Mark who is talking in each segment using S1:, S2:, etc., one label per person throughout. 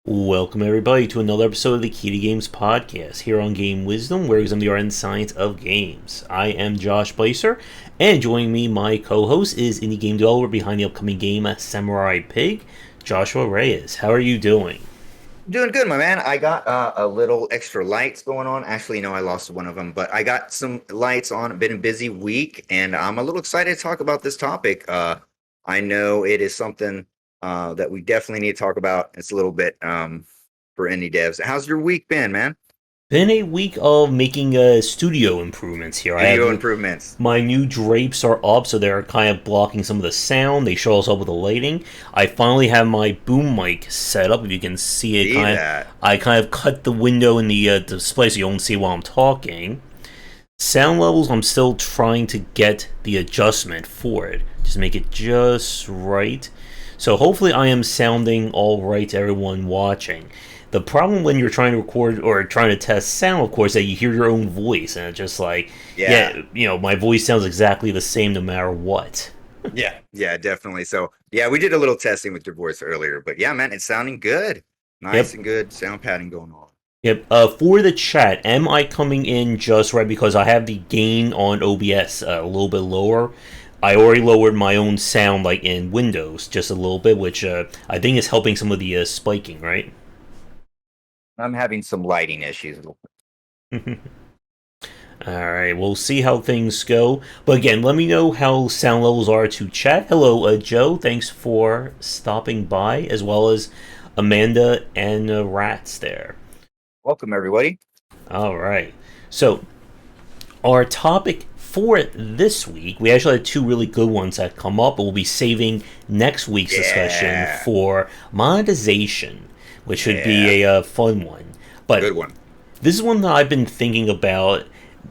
S1: Welcome, everybody, to another episode of the Key to Games podcast here on Game Wisdom, where we examine the art and science of games. I am Josh Placer, and joining me, my co host, is indie game developer behind the upcoming game Samurai Pig, Joshua Reyes. How are you doing?
S2: Doing good, my man. I got a little extra lights going on. Actually, no, I lost one of them, but I got some lights on. Been a busy week, and I'm a little excited to talk about this topic. I know it is something that we definitely need to talk about. It's a little bit for indie devs. How's your week been, man?
S1: Been a week of making studio improvements here. I
S2: Studio
S1: have
S2: improvements.
S1: my new drapes are up, so they're kind of blocking some of the sound. They show us up with the lighting. I finally have my boom mic set up. If you can see it,
S2: See that?
S1: I kind of cut the window in the display so you don't see while I'm talking. Sound levels, I'm still trying to get the adjustment for it. Just make it just right. So hopefully I am sounding all right to everyone watching. The problem when you're trying to record or trying to test sound, of course, that you hear your own voice, and it's just like,
S2: Yeah,
S1: yeah, my voice sounds exactly the same no matter what.
S2: yeah, definitely. So, yeah, we did a little testing with your voice earlier, but yeah, man, it's sounding good. Nice
S1: Yep,
S2: and good sound padding going on.
S1: yep. For the chat, am I coming in just right because I have the gain on OBS a little bit lower? I already lowered my own sound, like in Windows, just a little bit, which I think is helping some of the spiking, right?
S2: I'm having some lighting issues.
S1: All right, we'll see how things go. But again, let me know how sound levels are to chat. Hello, Joe. Thanks for stopping by, as well as Amanda and Rats there.
S2: Welcome, everybody.
S1: All right. So, our topic for this week, we actually had two really good ones that come up, but we'll be saving next week's discussion
S2: Yeah,
S1: for monetization, which should
S2: yeah,
S1: be a fun one. But
S2: good one.
S1: this is one that I've been thinking about,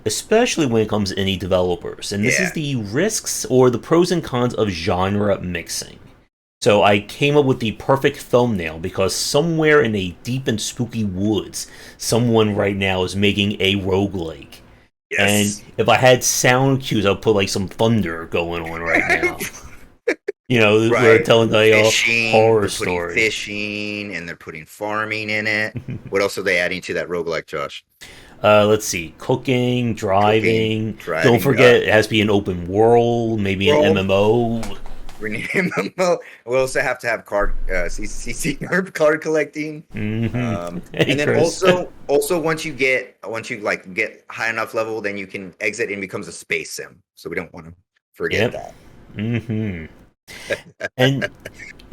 S1: especially when it comes to indie developers, and this is
S2: Yeah,
S1: the risks or the pros and cons of genre mixing. So I came up with the perfect thumbnail because somewhere in a deep and spooky woods, someone right now is making a roguelike. And
S2: yes.
S1: if I had sound cues, I'd put like some thunder going on right now. We're
S2: Right.
S1: telling like a
S2: Fishing,
S1: horror
S2: they're putting
S1: story.
S2: fishing and they're putting farming in it. What else are they adding to that roguelike, Josh?
S1: Let's see, cooking,
S2: Cooking,
S1: driving. Don't
S2: driving,
S1: forget, it has to be an open world, maybe an
S2: world.
S1: MMO.
S2: Rename them. We also have to have card CC card collecting.
S1: Hey,
S2: And then
S1: Chris.
S2: also once you like get high enough level, then you can exit and it becomes a space sim. So we don't want to forget
S1: Yep.
S2: that.
S1: hmm And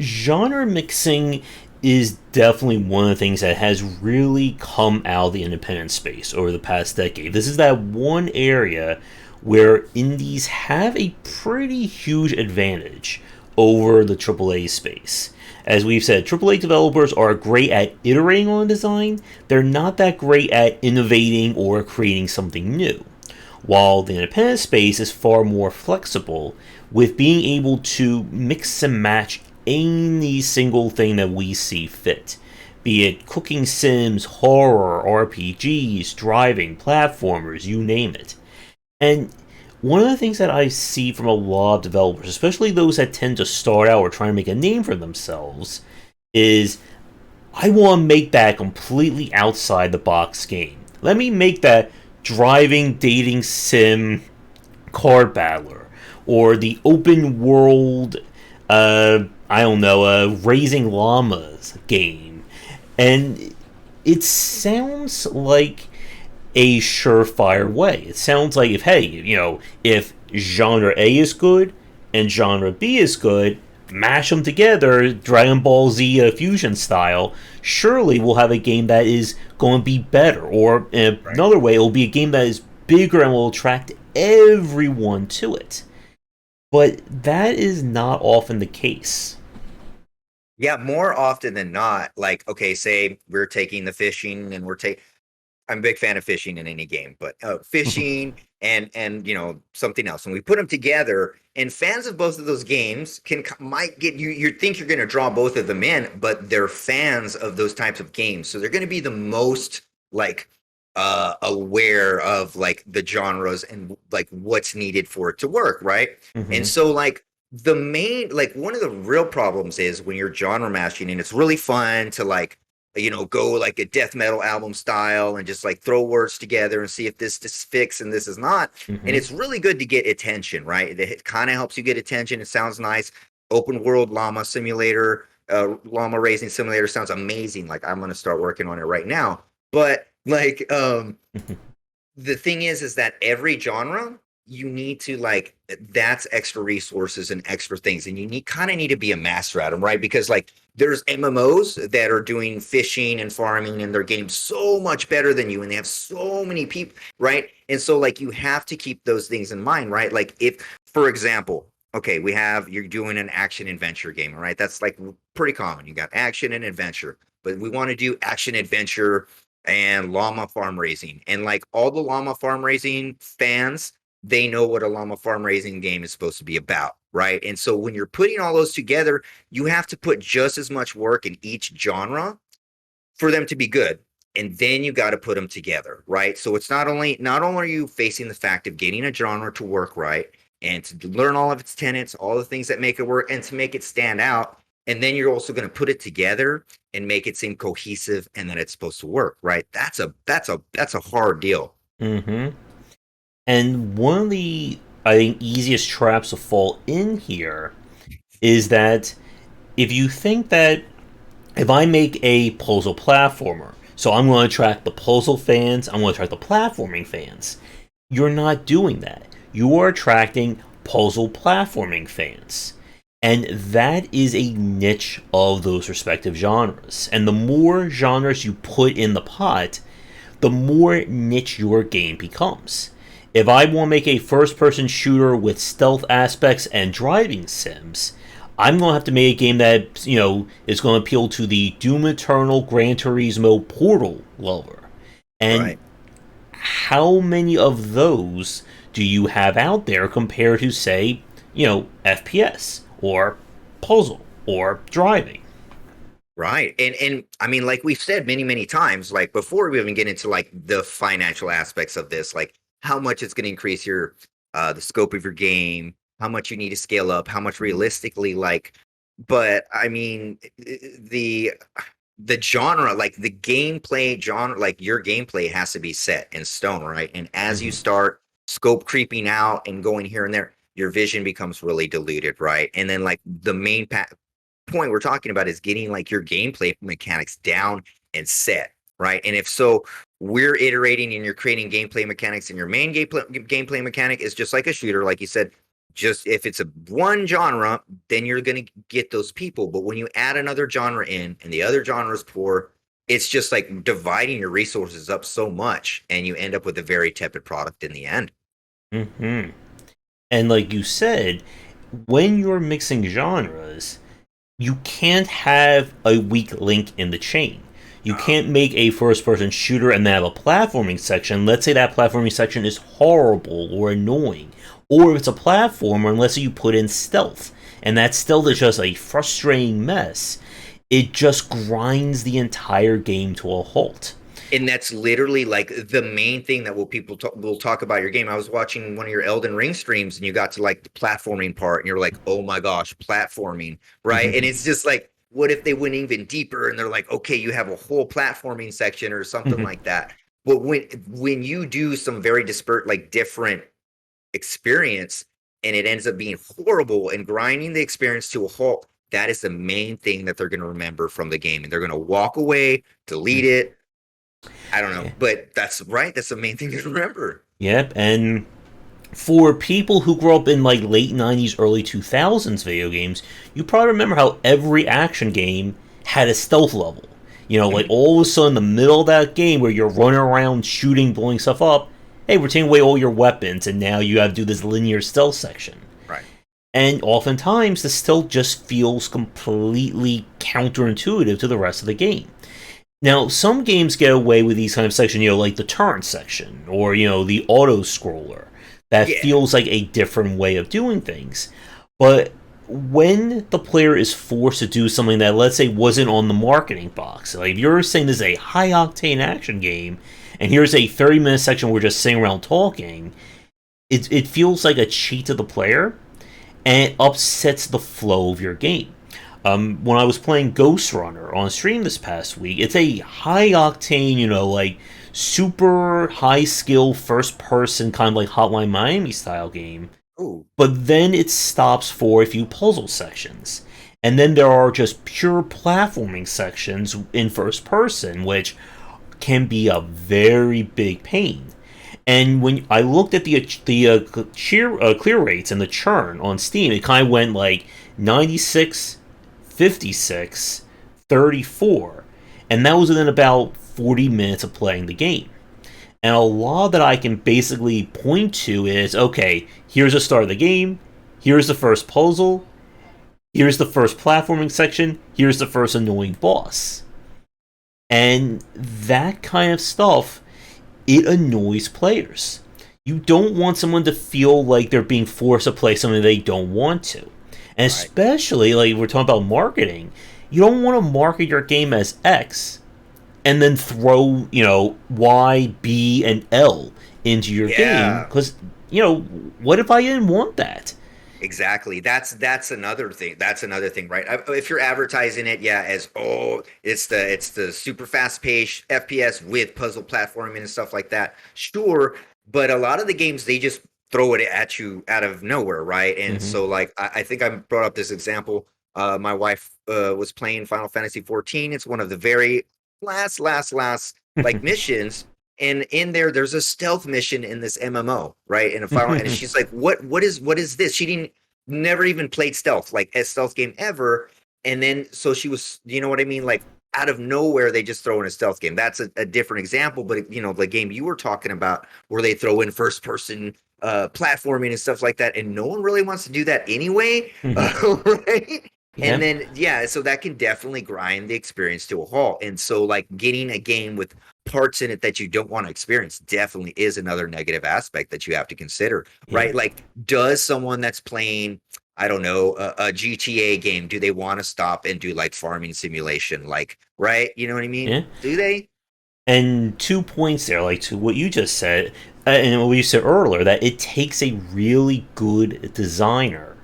S1: genre mixing is definitely one of the things that has really come out of the independent space over the past decade. This is that one area where indies have a pretty huge advantage over the AAA space. As we've said, AAA developers are great at iterating on design, they're not that great at innovating or creating something new. While the independent space is far more flexible, with being able to mix and match any single thing that we see fit. Be it cooking sims, horror, RPGs, driving, platformers, you name it. And one of the things that I see from a lot of developers, especially those that tend to start out or try to make a name for themselves, is I want to make that completely outside the box game. Let me make that driving dating sim card battler or the open world I don't know, raising llamas game. And it sounds like a surefire way. It sounds like if hey, if genre A is good and genre B is good, mash them together, Dragon Ball Z fusion style. Surely we'll have a game that is going to be better. Or in
S2: Right.
S1: another way, it will be a game that is bigger and will attract everyone to it. But that is not often the case.
S2: Yeah, more often than not, like okay, say we're taking the fishing and we're taking I'm a big fan of fishing in any game, but fishing and something else, and we put them together. And fans of both of those games might get you. You think you're going to draw both of them in, but they're fans of those types of games, so they're going to be the most like aware of like the genres and like what's needed for it to work, right? And
S1: hmm
S2: so like the main like one of the real problems is when you're genre mashing, and it's really fun to like go like a death metal album style and just like throw words together and see if this fits and this is not. And
S1: Mm-hmm.
S2: it's really good to get attention, right? It kind of helps you get attention. It sounds nice. Open world llama simulator, llama raising simulator sounds amazing. Like I'm gonna start working on it right now. But like the thing is that every genre you need to like that's extra resources and extra things, and you need kind of need to be a master at them, right? Because like there's MMOs that are doing fishing and farming and their games so much better than you, and they have so many people, right? And so like you have to keep those things in mind, right? Like if, for example, okay, you're doing an action adventure game, right? That's like pretty common. You got action and adventure, but we want to do action adventure and llama farm raising. And like all the llama farm raising fans, they know what a llama farm raising game is supposed to be about, right? And so when you're putting all those together, you have to put just as much work in each genre for them to be good. And then you got to put them together, right? So it's not only are you facing the fact of getting a genre to work right and to learn all of its tenets, all the things that make it work, and to make it stand out, and then you're also going to put it together and make it seem cohesive and that it's supposed to work, right? That's a hard deal.
S1: Mm-hmm. And one of the, I think, easiest traps to fall in here is that if you think that if I make a puzzle platformer, so I'm going to attract the puzzle fans, I'm going to attract the platforming fans. You're not doing that. You are attracting puzzle platforming fans. And that is a niche of those respective genres. And the more genres you put in the pot, the more niche your game becomes. If I want to make a first person shooter with stealth aspects and driving sims, I'm going to have to make a game that, is going to appeal to the Doom Eternal, Gran Turismo, Portal lover. And
S2: Right.
S1: how many of those do you have out there compared to, say, FPS or puzzle or driving?
S2: Right. And I mean, like we've said many, many times, like before we even get into like the financial aspects of this, like how much it's going to increase your the scope of your game, how much you need to scale up, how much realistically like, but I mean the genre, like the gameplay genre, like your gameplay has to be set in stone, right? And as you
S1: Mm-hmm.
S2: start scope creeping out and going here and there, your vision becomes really diluted, right? And then like the point we're talking about is getting like your gameplay mechanics down and set, right? And if so, we're iterating and you're creating gameplay mechanics, and your main gameplay mechanic is just like a shooter, like you said. Just if it's a one genre, then you're going to get those people. But when you add another genre in and the other genre is poor, it's just like dividing your resources up so much, and you end up with a very tepid product in the end.
S1: Mm-hmm. And like you said, when you're mixing genres, you can't have a weak link in the chain. You
S2: Uh,
S1: can't make a first person shooter and then have a platforming section. Let's say that platforming section is horrible or annoying. Or if it's a platformer, unless you put in stealth. And that stealth is just a frustrating mess. It just grinds the entire game to a halt.
S2: and that's literally like the main thing that will talk about your game. I was watching one of your Elden Ring streams, and you got to like the platforming part, and you're like, "Oh my gosh, platforming!" Right? And it's just like, what if they went even deeper? And they're like, "Okay, you have a whole platforming section or something like that." But when you do some very disparate, like different experience, and it ends up being horrible and grinding the experience to a halt, that is the main thing that they're going to remember from the game, and they're going to walk away, delete it. I don't know,
S1: Yeah.
S2: but that's right. That's the main thing to remember.
S1: Yep, and for people who grew up in like late 90s, early 2000s video games, you probably remember how every action game had a stealth level. Like
S2: Mhm.
S1: all of a sudden, in the middle of that game where you're running around shooting, blowing stuff up, hey, we're taking away all your weapons, and now you have to do this linear stealth section.
S2: Right.
S1: And oftentimes, the stealth just feels completely counterintuitive to the rest of the game. Now, some games get away with these kind of sections, like the turn section, or, the auto scroller. That
S2: Yeah.
S1: feels like a different way of doing things. But when the player is forced to do something that, let's say, wasn't on the marketing box, like if you're saying this is a high octane action game, and here's a 30-minute section where we're just sitting around talking, it feels like a cheat to the player, and it upsets the flow of your game. When I was playing Ghost Runner on stream this past week, it's a high octane, like super high skill first person kind of like Hotline Miami style game.
S2: Ooh,
S1: But then it stops for a few puzzle sections. And then there are just pure platforming sections in first person, which can be a very big pain. And when I looked at the clear rates and the churn on Steam, it kind of went like 96, 56, 34, and that was within about 40 minutes of playing the game. And a law that I can basically point to is okay, here's the start of the game, here's the first puzzle, here's the first platforming section, here's the first annoying boss. And that kind of stuff, it annoys players. You don't want someone to feel like they're being forced to play something they don't want to. And
S2: right.
S1: especially, like we're talking about marketing, you don't want to market your game as X and then throw, Y, B, and L into your game.
S2: Yeah.
S1: Because, what if I didn't want that?
S2: Exactly. That's another thing. That's another thing, right? If you're advertising it, yeah, as it's the super fast paced FPS with puzzle platforming and stuff like that. Sure, but a lot of the games they just throw it at you out of nowhere, right? And
S1: Mm-hmm.
S2: so, like, I think I brought up this example. My wife was playing Final Fantasy 14. It's one of the very last like missions, and in there's a stealth mission in this MMO, right? In a final, and she's like, what is this? She didn't never even played stealth, like a stealth game ever. And then so she was, you know what I mean? Like out of nowhere, they just throw in a stealth game. That's a different example, but the game you were talking about where they throw in first person platforming and stuff like that, and no one really wants to do that anyway, right?
S1: Yeah.
S2: And then yeah, so that can definitely grind the experience to a halt. And so like getting a game with parts in it that you don't want to experience definitely is another negative aspect that you have to consider,
S1: Yeah.
S2: right? Like, does someone that's playing, I don't know, a GTA game, do they want to stop and do like farming simulation? Like, right? You know what I mean?
S1: Yeah.
S2: Do they?
S1: And 2 points there, like to what you just said, and what you said earlier, that it takes a really good designer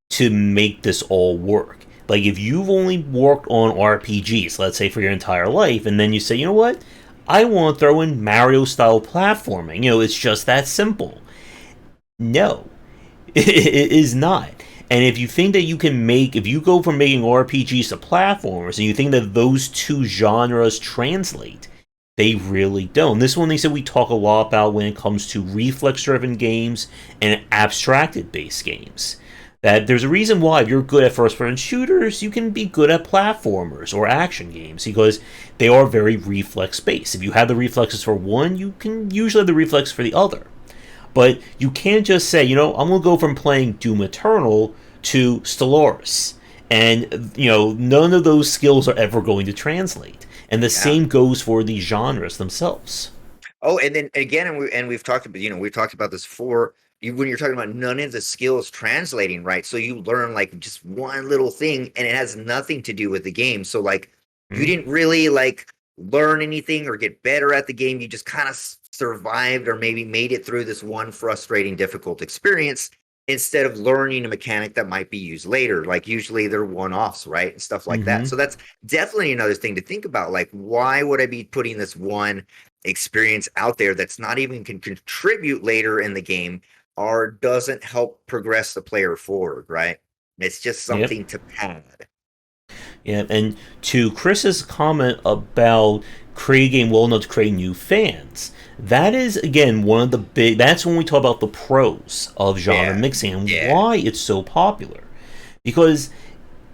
S1: to make this all work. Like if you've only worked on RPGs, let's say for your entire life, and then you say, you know what, I want to throw in Mario style platforming. It's just that simple. No, it is not. And if you think that if you go from making RPGs to platformers, and you think that those two genres translate, they really don't. This one they said we talk a lot about when it comes to reflex driven games and abstracted based games. That there's a reason why if you're good at first person shooters, you can be good at platformers or action games because they are very reflex based. If you have the reflexes for one, you can usually have the reflex for the other. But you can't just say, I'm going to go from playing Doom Eternal to Stellaris. And, none of those skills are ever going to translate. And the
S2: Yeah.
S1: same goes for the genres themselves.
S2: Oh, and then again, we've talked about we've talked about this before. When you're talking about none of the skills translating, right? So you learn like just one little thing, and it has nothing to do with the game. So like you
S1: Hmm?
S2: didn't really like learn anything or get better at the game. You just kind of survived or maybe made it through this one frustrating, difficult experience instead of learning a mechanic that might be used later. Like usually they're one-offs, right? And stuff like that.
S1: Mm-hmm.
S2: So that's definitely another thing to think about. Like, why would I be putting this one experience out there that's not even can contribute later in the game or doesn't help progress the player forward, right? It's just
S1: Yep.
S2: something to pad.
S1: Yeah, and to Chris's comment about creating a game well enough to create new fans, that is again one of the big. That's when we talk about the pros of genre
S2: Yeah.
S1: mixing and
S2: Yeah.
S1: why it's so popular. Because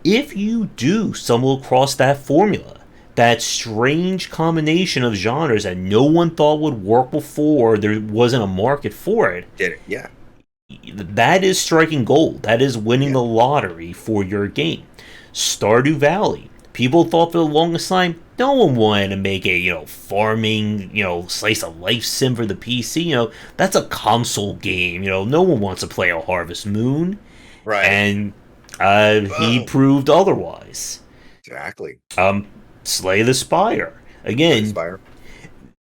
S1: if you do stumble across that formula, that strange combination of genres that no one thought would work before, there wasn't a market for it.
S2: Did it. Yeah.
S1: That is striking gold. That is winning
S2: Yeah.
S1: the lottery for your game. Stardew Valley. People thought for the longest time no one wanted to make a farming slice of life sim for the PC. That's a console game. No one wants to play a Harvest Moon,
S2: Right.
S1: and he
S2: Boom.
S1: proved otherwise.
S2: Exactly.
S1: Um, Slay the Spire
S2: Slay the
S1: again.
S2: Spire.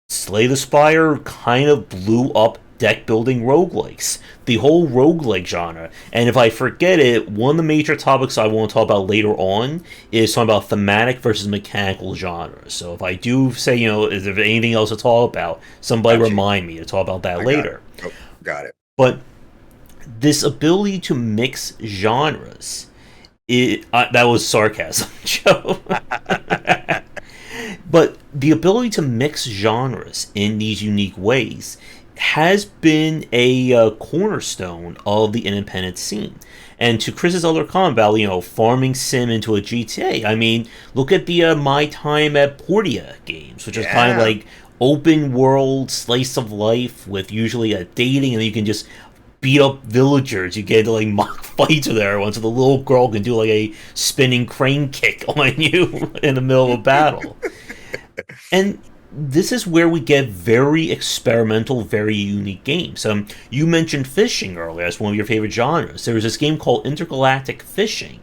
S1: Slay the Spire kind of blew up deck building roguelikes, the whole roguelike genre. And if I forget it, one of the major topics I want to talk about later on is talking about thematic versus mechanical genres. So if I do say, is there anything else to talk about, somebody
S2: Got you.
S1: remind me to talk about that
S2: I got it.
S1: later.
S2: Oh, got it.
S1: But this ability to mix genres, that was sarcasm, Joe. But the ability to mix genres in these unique ways has been a cornerstone of the independent scene. And to Chris's other comment about, farming sim into a GTA, I mean, look at the My Time at Portia games, which is kind of
S2: Yeah.
S1: like open world slice of life with usually a dating, and you can just beat up villagers. You get into like mock fights with everyone, so the little girl can do like a spinning crane kick on you in the middle of a battle. And this is where we get very experimental, very unique games. You mentioned fishing earlier as one of your favorite genres. There was this game called Intergalactic Fishing,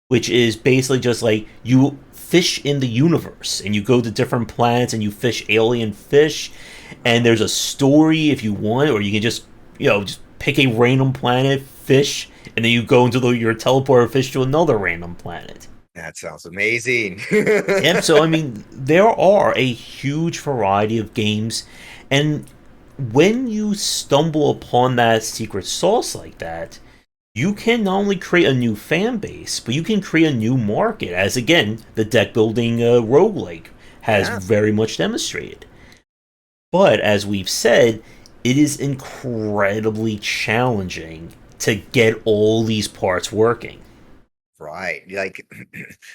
S1: which is basically just like you fish in the universe and you go to different planets and you fish alien fish. And there's a story if you want, or you can just pick a random planet, fish, and then you go into your teleporter fish to another random planet.
S2: That sounds amazing.
S1: Yep. So I mean, there are a huge variety of games, and when you stumble upon that secret sauce like that, you can not only create a new fan base, but you can create a new market. As again, the deck building roguelike has
S2: Yeah.
S1: very much demonstrated. But as we've said, it is incredibly challenging to get all these parts working.
S2: Right. Like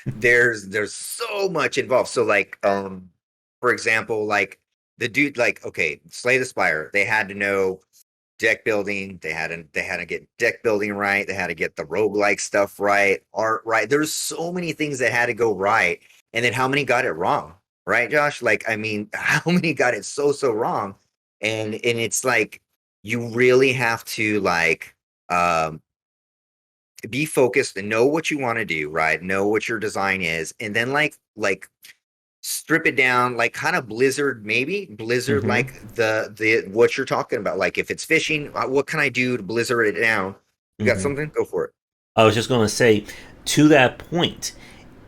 S2: there's so much involved. So like for example, like the dude like okay, Slay the Spire, they had to know deck building, they had to get deck building right, they had to get the roguelike stuff right, art right. There's so many things that had to go right. And then how many got it wrong? Right, Josh? Like I mean, how many got it so wrong? And it's like you really have to like um be focused and know what you want to do, right? Know what your design is, and then like strip it down, like kind of Blizzard,
S1: Hmm.
S2: like the what you're talking about. Like if it's fishing, what can I do to Blizzard it down? You got
S1: Hmm.
S2: something? Go for it.
S1: I was just going to say, to that point,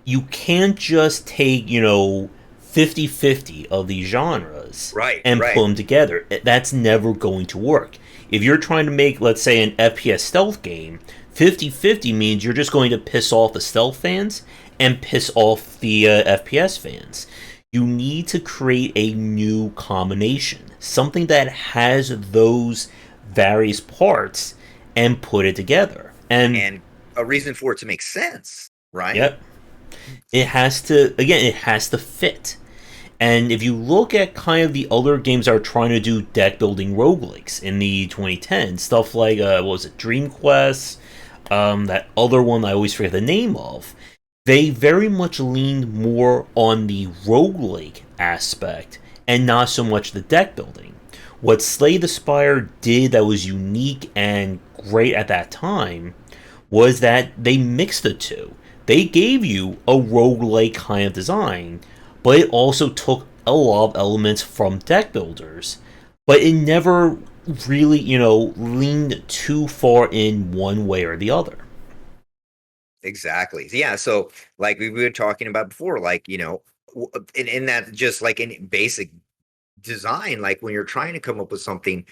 S1: you can't just take, 50-50 of these genres
S2: Right,
S1: and put
S2: right.
S1: them together. That's never going to work. If you're trying to make, let's say, an FPS stealth game, 50-50 means you're just going to piss off the stealth fans and piss off the FPS fans. You need to create a new combination, something that has those various parts, and put it together. And
S2: And a reason for it to make sense, right?
S1: yep, it has to fit. And if you look at kind of the other games that are trying to do deck building roguelikes in the 2010s, stuff like what was it, Dream Quest, that other one I always forget the name of, they very much leaned more on the roguelike aspect and not so much the deck building. What Slay the Spire did that was unique and great at that time was that they mixed the two. They gave you a roguelike kind of design, but it also took a lot of elements from deck builders. But it never really, leaned too far in one way or the other.
S2: Exactly. Yeah. So, like we were talking about before, like, in that just like in basic design, like when you're trying to come up with something,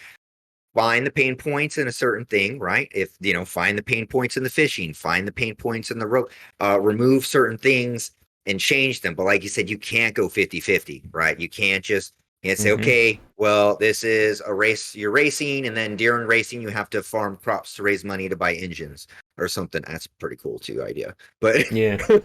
S2: find the pain points in a certain thing, right? If, find the pain points in the fishing, find the pain points in the road, remove certain things and change them. But like you said, you can't go 50-50, right? You can't just say,
S1: Mm-hmm.
S2: okay, well, this is a race you're racing, and then during racing, you have to farm crops to raise money to buy engines or something. That's pretty cool too, idea. But
S1: Yeah.
S2: I mean,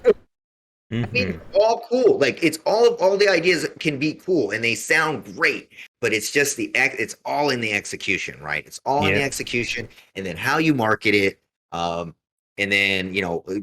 S1: Mm-hmm.
S2: it's all cool. Like it's all the ideas can be cool and they sound great, but it's just it's all in the execution, right? It's all in the
S1: Yeah.
S2: execution, and then how you market it. Um, and then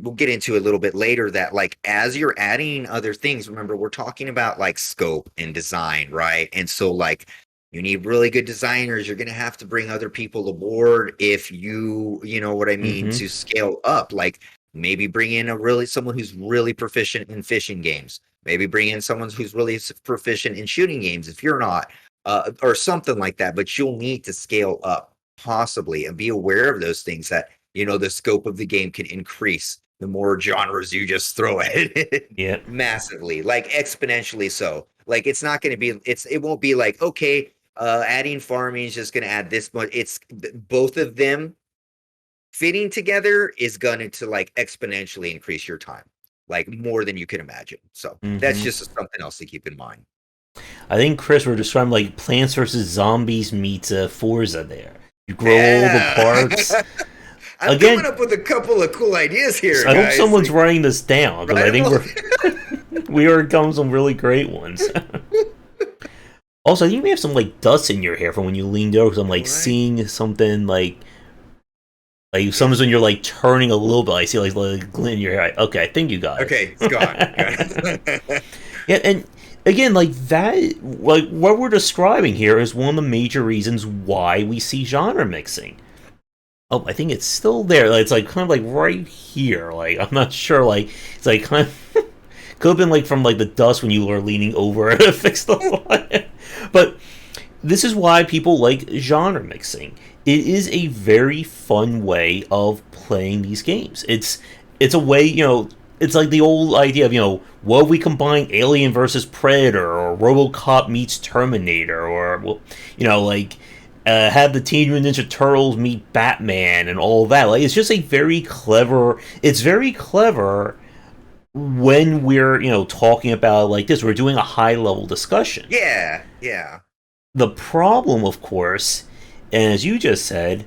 S2: we'll get into a little bit later that like as you're adding other things, remember we're talking about like scope and design, right? And so like you need really good designers. You're gonna have to bring other people aboard if you know what I mean,
S1: Mm-hmm.
S2: to scale up. Like maybe bring in someone who's really proficient in fishing games. Maybe bring in someone who's really proficient in shooting games if you're not. or something like that. But you'll need to scale up possibly and be aware of those things that the scope of the game can increase the more genres you just throw at it
S1: Yeah.
S2: massively, like exponentially so. Like it's not going to be it won't be like, okay, adding farming is just going to add this much. It's both of them fitting together is going to like exponentially increase your time, like more than you can imagine. So that's
S1: Hmm.
S2: just something else to keep in mind.
S1: I think Chris were describing like Plants vs Zombies meets Forza. There, you grow all the parts.
S2: Yeah. I'm coming
S1: Again,
S2: up with a couple of cool ideas here,
S1: I hope
S2: guys.
S1: someone's
S2: Like,
S1: writing this down because
S2: write
S1: I
S2: them
S1: think
S2: all.
S1: we are coming some really great ones. Also, I think you may have some like dust in your hair from when you leaned over. Because I'm like
S2: Right.
S1: seeing something like
S2: Yeah.
S1: sometimes when you're like turning a little bit, I see like glint in your hair. Okay, I think you got
S2: Okay, it's gone.
S1: it. Yeah, and again, like that, like what we're describing here is one of the major reasons why we see genre mixing. Oh, I think it's still there. Like, it's like kind of like right here. Like I'm not sure. Like it's like kind of could have been like from like the dust when you were leaning over to fix the light. But this is why people like genre mixing. It is a very fun way of playing these games. It's a way, it's like the old idea of, what if we combine Alien versus Predator or RoboCop meets Terminator or well, like have the Teenage Mutant Ninja Turtles meet Batman and all that. Like it's just a very clever. It's very clever when we're talking about it like this. We're doing a high level discussion.
S2: Yeah, yeah,
S1: The problem, of course, and as you just said,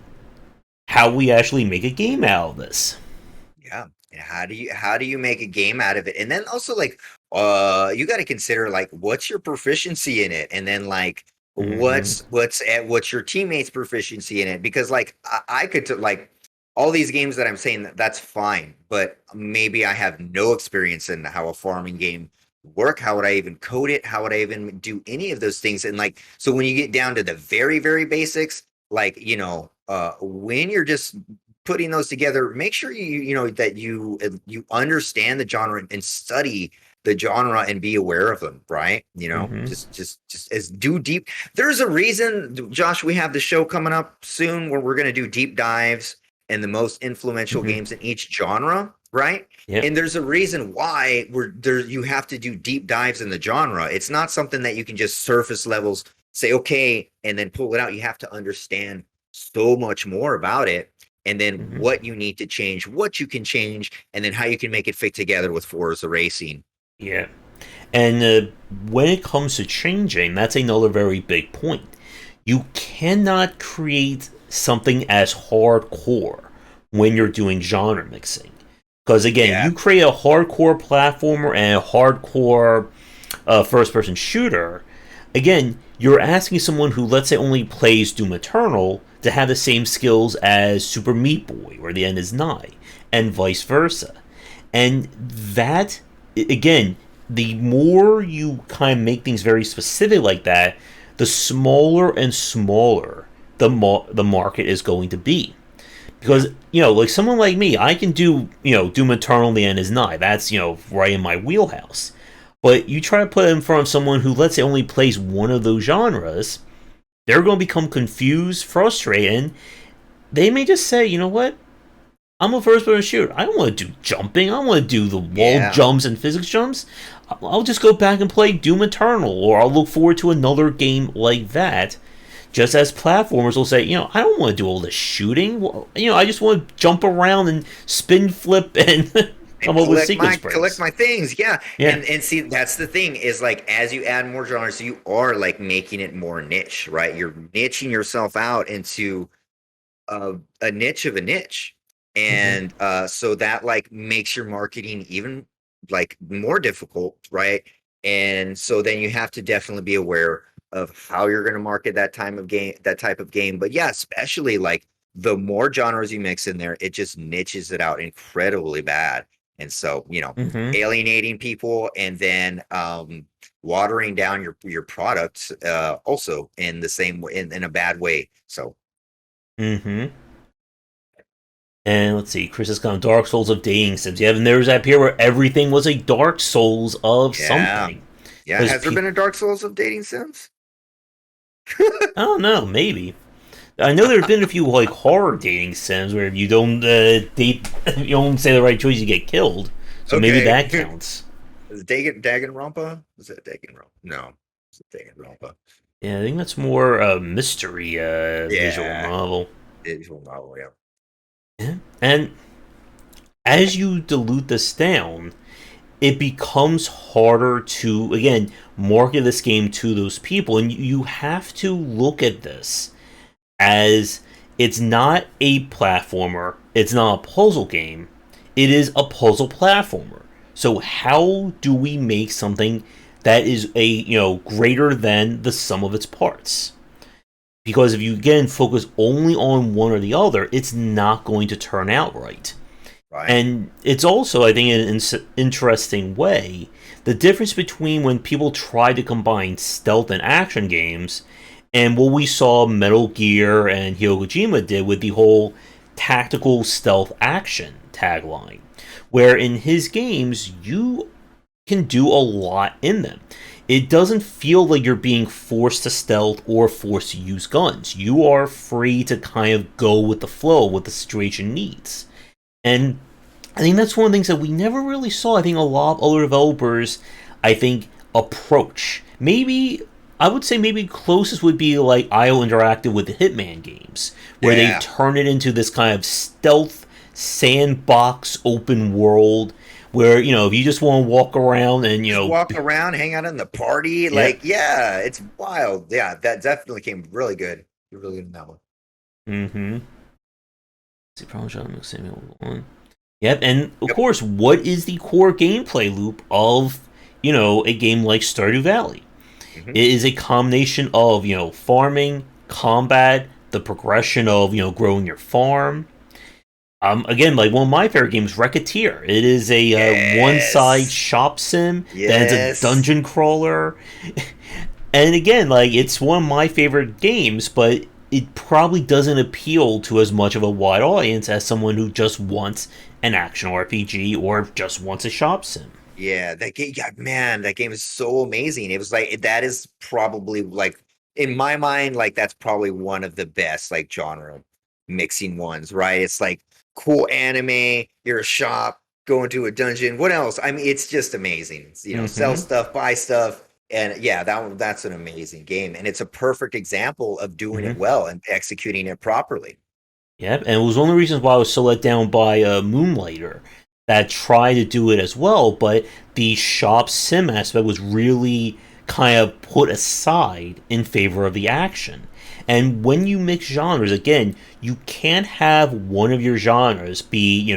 S1: how we actually make a game out of this.
S2: yeah. And how do you make a game out of it? And then also like you got to consider like what's your proficiency in it, and then like
S1: Mm-hmm.
S2: what's your teammates' proficiency in it? Because like I could like all these games that I'm saying that's fine, but maybe I have no experience in how a farming game work. How would I even code it? How would I even do any of those things? And like so when you get down to the very very basics, like when you're just putting those together, make sure you know that you understand the genre and study the genre and be aware of them, right?
S1: Mm-hmm.
S2: Just as do deep. There's a reason, Josh, we have the show coming up soon where we're going to do deep dives and the most influential
S1: Mm-hmm.
S2: games in each genre, right?
S1: Yep.
S2: And there's a reason why we're there. You have to do deep dives in the genre. It's not something that you can just surface levels say okay and then pull it out. You have to understand so much more about it, and then
S1: Mm-hmm.
S2: what you need to change, what you can change, and then how you can make it fit together with Forza Racing.
S1: Yeah. And when it comes to changing, that's another very big point. You cannot create something as hardcore when you're doing genre mixing. Because again,
S2: Yeah.
S1: you create a hardcore platformer and a hardcore first person shooter, again, you're asking someone who, let's say, only plays Doom Eternal to have the same skills as Super Meat Boy, where the end is nigh, and vice versa. And that, again, the more you kind of make things very specific like that, the smaller and smaller the market is going to be.
S2: Yeah.
S1: Because, like someone like me, I can do, Doom Eternal, the end is nigh. That's, right in my wheelhouse. But you try to put it in front of someone who, let's say, only plays one of those genres, they're going to become confused, frustrated. They may just say, you know what? I'm a first person shooter. I don't want to do jumping. I don't want to do the wall
S2: Yeah.
S1: jumps and physics jumps. I'll just go back and play Doom Eternal, or I'll look forward to another game like that. Just as platformers will say, I don't want to do all this shooting. Well, I just want to jump around and spin flip and
S2: And
S1: come up with sequence
S2: collect
S1: breaks.
S2: my things. Yeah.
S1: Yeah.
S2: And see, that's the thing is like as you add more genres, you are like making it more niche, right? You're niching yourself out into a niche of a niche.
S1: Mm-hmm.
S2: And so that like makes your marketing even like more difficult, right? And so then you have to definitely be aware of how you're going to market that type of game. But yeah, especially like the more genres you mix in there, it just niches it out incredibly bad. And so,
S1: Mm-hmm.
S2: alienating people and then watering down your product also in the same way in a bad way. So
S1: Mm-hmm. And let's see, Chris has gone Dark Souls of dating sims. Yeah, and there was that period where everything was a Dark Souls of
S2: yeah.
S1: something.
S2: Yeah,
S1: Because
S2: has there been a Dark Souls of dating sims?
S1: I don't know, maybe. I know there have been a few like horror dating sims where if you don't date, you don't say the right choice, you get killed. So maybe
S2: Okay.
S1: that counts.
S2: Is it Danganronpa? Is it Danganronpa? No. Is it Danganronpa?
S1: Yeah, I think that's more a mystery visual
S2: Yeah.
S1: novel.
S2: Visual novel, yeah.
S1: Yeah. And as you dilute this down, it becomes harder to again market this game to those people, and you have to look at this as it's not a platformer, it's not a puzzle game, it is a puzzle platformer. So how do we make something that is a greater than the sum of its parts? Because if you again focus only on one or the other, it's not going to turn out right.
S2: Right.
S1: And it's also, I think, in an interesting way, the difference between when people try to combine stealth and action games and what we saw Metal Gear and Hideo Kojima did with the whole tactical stealth action tagline, where in his games, you can do a lot in them. It doesn't feel like you're being forced to stealth or forced to use guns. You are free to kind of go with the flow, what the situation needs. And I think that's one of the things that we never really saw. I think a lot of other developers, I think, approach. Maybe I would say maybe closest would be like IO Interactive with the Hitman games, where they
S2: Yeah.
S1: turn it into this kind of stealth sandbox open world where if you just want to walk around and
S2: Just walk around, hang out in the party.
S1: yeah.
S2: Like, yeah, it's wild. Yeah, that definitely came really good. You're really good in that one.
S1: Mm-hmm. See, probably trying to mix Samuel one. Yep, and of
S2: Yep.
S1: course, what is the core gameplay loop of a game like Stardew Valley?
S2: Hmm.
S1: It is a combination of farming, combat, the progression of growing your farm. Again, like one of my favorite games, Racketeer. It is a one-side
S2: Yes.
S1: shop sim, then it's a
S2: Yes.
S1: dungeon crawler, and again, like it's one of my favorite games, but it probably doesn't appeal to as much of a wide audience as someone who just wants an action RPG or just wants a shop sim.
S2: Yeah, that game, yeah, man, that game is so amazing. It was like that is probably like in my mind, like that's probably one of the best like genre mixing ones, right? It's like cool anime, you're a shop, go into a dungeon. What else? I mean, it's just amazing. It's, sell
S1: Mm-hmm.
S2: stuff, buy stuff, and yeah, that's an amazing game, and it's a perfect example of doing it
S1: Mm-hmm.
S2: well and executing it properly.
S1: Yep, and it was one of the reasons why I was so let down by Moonlighter that tried to do it as well, but the shop sim aspect was really kind of put aside in favor of the action. And when you mix genres, again, you can't have one of your genres be,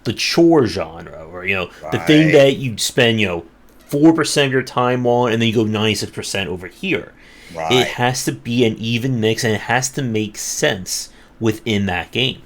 S1: the chore genre or, the thing
S2: Right,
S1: that you spend, 4% of your time on and then you go 96% over here. It
S2: right.
S1: has to be an even mix and it has to make sense within that game.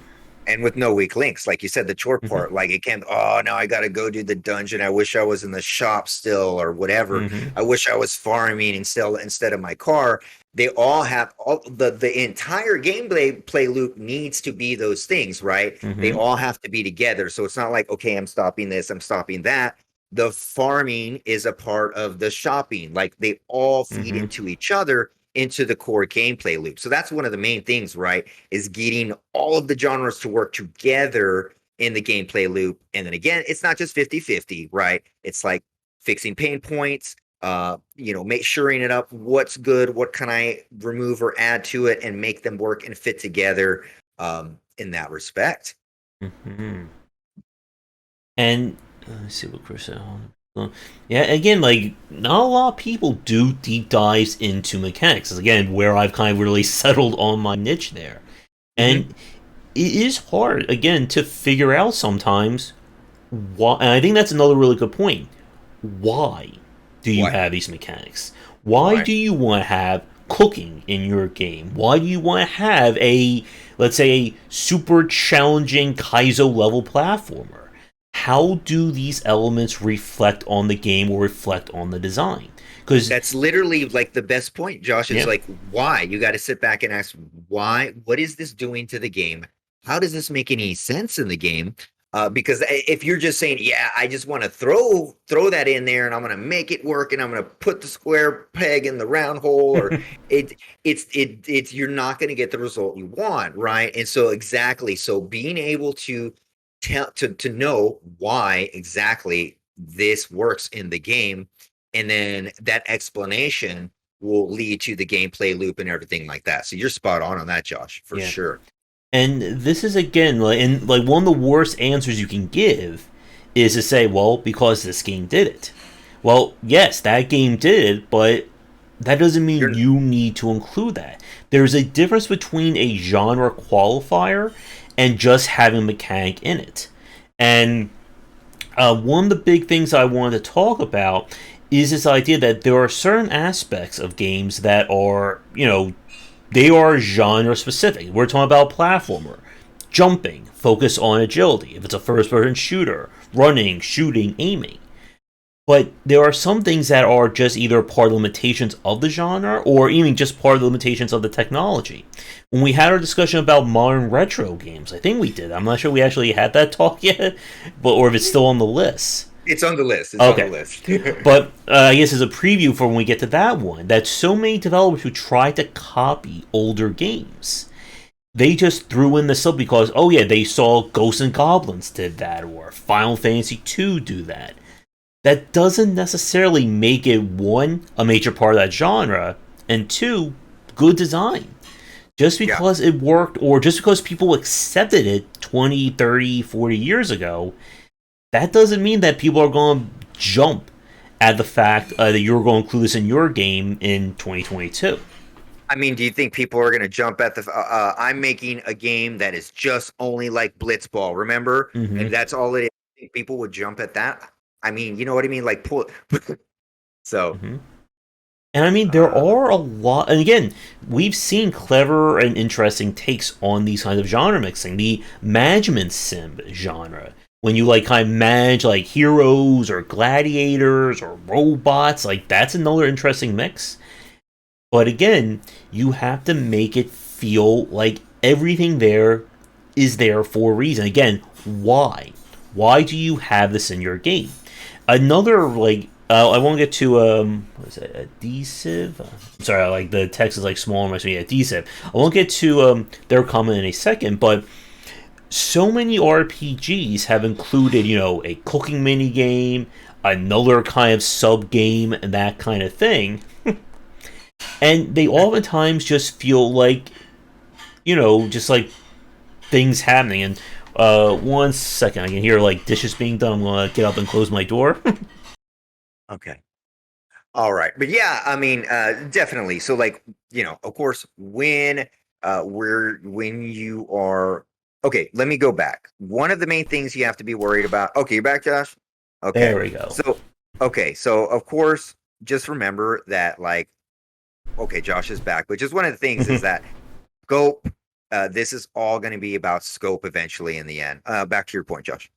S2: And with no weak links, like you said, the chore
S1: Hmm.
S2: part, like it can't, oh, now I got to go do the dungeon. I wish I was in the shop still or whatever.
S1: Hmm.
S2: I wish I was farming and still instead of my car. They all have all the entire gameplay play loop needs to be those things, right? They
S1: Hmm.
S2: all have to be together. So it's not like, okay, I'm stopping this, I'm stopping that. The farming is a part of the shopping. Like they all feed
S1: Hmm.
S2: into each other into the core gameplay loop. So that's one of the main things, right? Is getting all of the genres to work together in the gameplay loop. And then again, it's not just 50-50, right? It's like fixing pain points, make shoring it up. What's good? What can I remove or add to it and make them work and fit together in that respect?
S1: Hmm. And let's see what Chris said. Yeah, again, like not a lot of people do deep dives into mechanics. Again, where I've kind of really settled on my niche there,
S2: Mm-hmm.
S1: and it is hard again to figure out sometimes why. And I think that's another really good point. Why do you
S2: Why?
S1: have these mechanics? Why
S2: Why?
S1: do you want to have cooking in your game? Why do you want to have a, let's say, a super challenging Kaizo level platformer? How do these elements reflect on the game or reflect on the design? Because,
S2: That's literally like the best point, Josh, is
S1: yeah.
S2: like, why? You got to sit back and ask, why? What is this doing to the game? How does this make any sense in the game? Because if you're just saying, yeah, I just want to throw that in there and I'm going to make it work and I'm going to put the square peg in the round hole, or it's you're not going to get the result you want, right? And so exactly, so being able to tell to know why exactly this works in the game, and then that explanation will lead to the gameplay loop and everything like that. So you're spot on that, Josh, for
S1: Yeah.
S2: sure.
S1: And this is again like one of the worst answers you can give is to say, well, because this game did it. Well, yes, that game did it, but that doesn't mean
S2: You're
S1: you need to include that. There's a difference between a genre qualifier and just having a mechanic in it. And one of the big things I wanted to talk about is this idea that there are certain aspects of games that are, they are genre specific. We're talking about platformer, jumping, focus on agility. If it's a first person shooter, running, shooting, aiming. But there are some things that are just either part of the limitations of the genre or even just part of the limitations of the technology. When we had our discussion about modern retro games, I think we did. I'm not sure we actually had that talk yet, but or if it's still on the list.
S2: It's on the list. It's
S1: Okay.
S2: on the list.
S1: But I guess as a preview for when we get to that one, that so many developers who try to copy older games, they just threw in the sub because, oh yeah, they saw Ghosts and Goblins did that, or Final Fantasy II do that. That doesn't necessarily make it, one, a major part of that genre, and two, good design. Just
S2: Yeah.
S1: because it worked, or just because people accepted it 20, 30, 40 years ago, that doesn't mean that people are going to jump at the fact that you're going to include this in your game in 2022.
S2: I mean, do you think people are going to jump at the? I'm making a game that is just only like Blitzball, remember?
S1: Mm-hmm.
S2: And that's all it is. Think people would jump at that? I mean, you know what I mean? Like pull. So,
S1: Mm-hmm. And I mean, there are a lot, and again, we've seen clever and interesting takes on these kinds of genre mixing. The management sim genre, when you like kind of manage like heroes or gladiators or robots, like that's another interesting mix. But again, you have to make it feel like everything there is there for a reason. Again, why? Why do you have this in your game? Another I won't get to what is it, adhesive? I'm sorry, like the text is like small and much adhesive. I won't get to their comment in a second, but so many RPGs have included, a cooking mini game, another kind of sub game, and that kind of thing. And they oftentimes just feel like, just like things happening. And 1 second, I can hear like dishes being done. I'm gonna get up and close my door.
S2: okay. All right. But yeah, I mean, definitely. So like, of course, when you are okay, let me go back. One of the main things you have to be worried about. Okay, you're back, Josh? Okay.
S1: There we go.
S2: So of course, just remember that like okay, Josh is back, which is one of the things is that scope, this is all going to be about scope eventually in the end. Back to your point, Josh.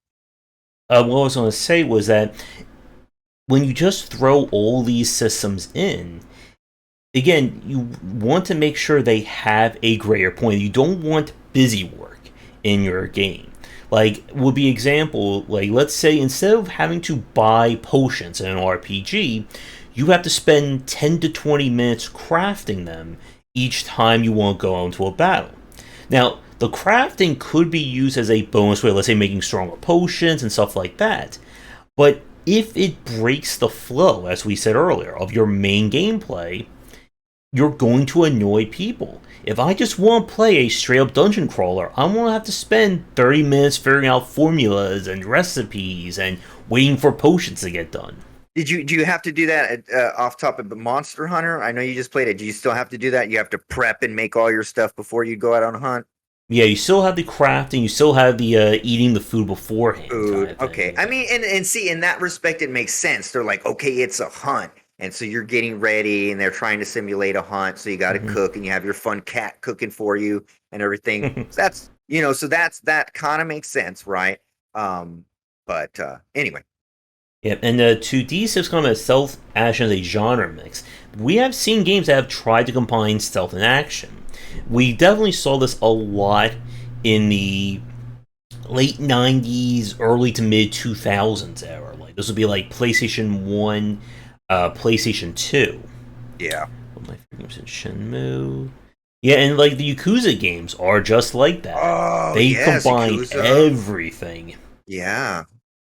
S1: What I was going to say was that when you just throw all these systems in, again, you want to make sure they have a greater point. You don't want busy work in your game. Like, would be example, like, let's say instead of having to buy potions in an RPG, you have to spend 10 to 20 minutes crafting them each time you want to go into a battle. Now, the crafting could be used as a bonus way, let's say making stronger potions and stuff like that. But if it breaks the flow, as we said earlier, of your main gameplay, you're going to annoy people. If I just want to play a straight up dungeon crawler, I won't have to spend 30 minutes figuring out formulas and recipes and waiting for potions to get done.
S2: Do you have to do that off top of the Monster Hunter? I know you just played it. Do you still have to do that? You have to prep and make all your stuff before you go out on a hunt?
S1: Yeah, you still have the crafting, you still have the eating the food beforehand.
S2: Food.
S1: Kind of
S2: Okay.
S1: thing.
S2: I mean, and see, in that respect, it makes sense. They're like, okay, it's a hunt. And so you're getting ready and they're trying to simulate a hunt. So you got to cook and you have your fun cat cooking for you and everything. So that's, that kind of makes sense, right? But anyway.
S1: Yeah, and 2D is kind of a stealth action as a genre mix. We have seen games that have tried to combine stealth and action. We definitely saw this a lot in the late 90s, early to mid 2000s era. Like this would be like PlayStation 1, PlayStation 2.
S2: Yeah.
S1: What my games in Shenmue? Yeah, and like the Yakuza games are just like that.
S2: Oh
S1: They
S2: yes,
S1: combine
S2: Yakuza.
S1: everything.
S2: Yeah.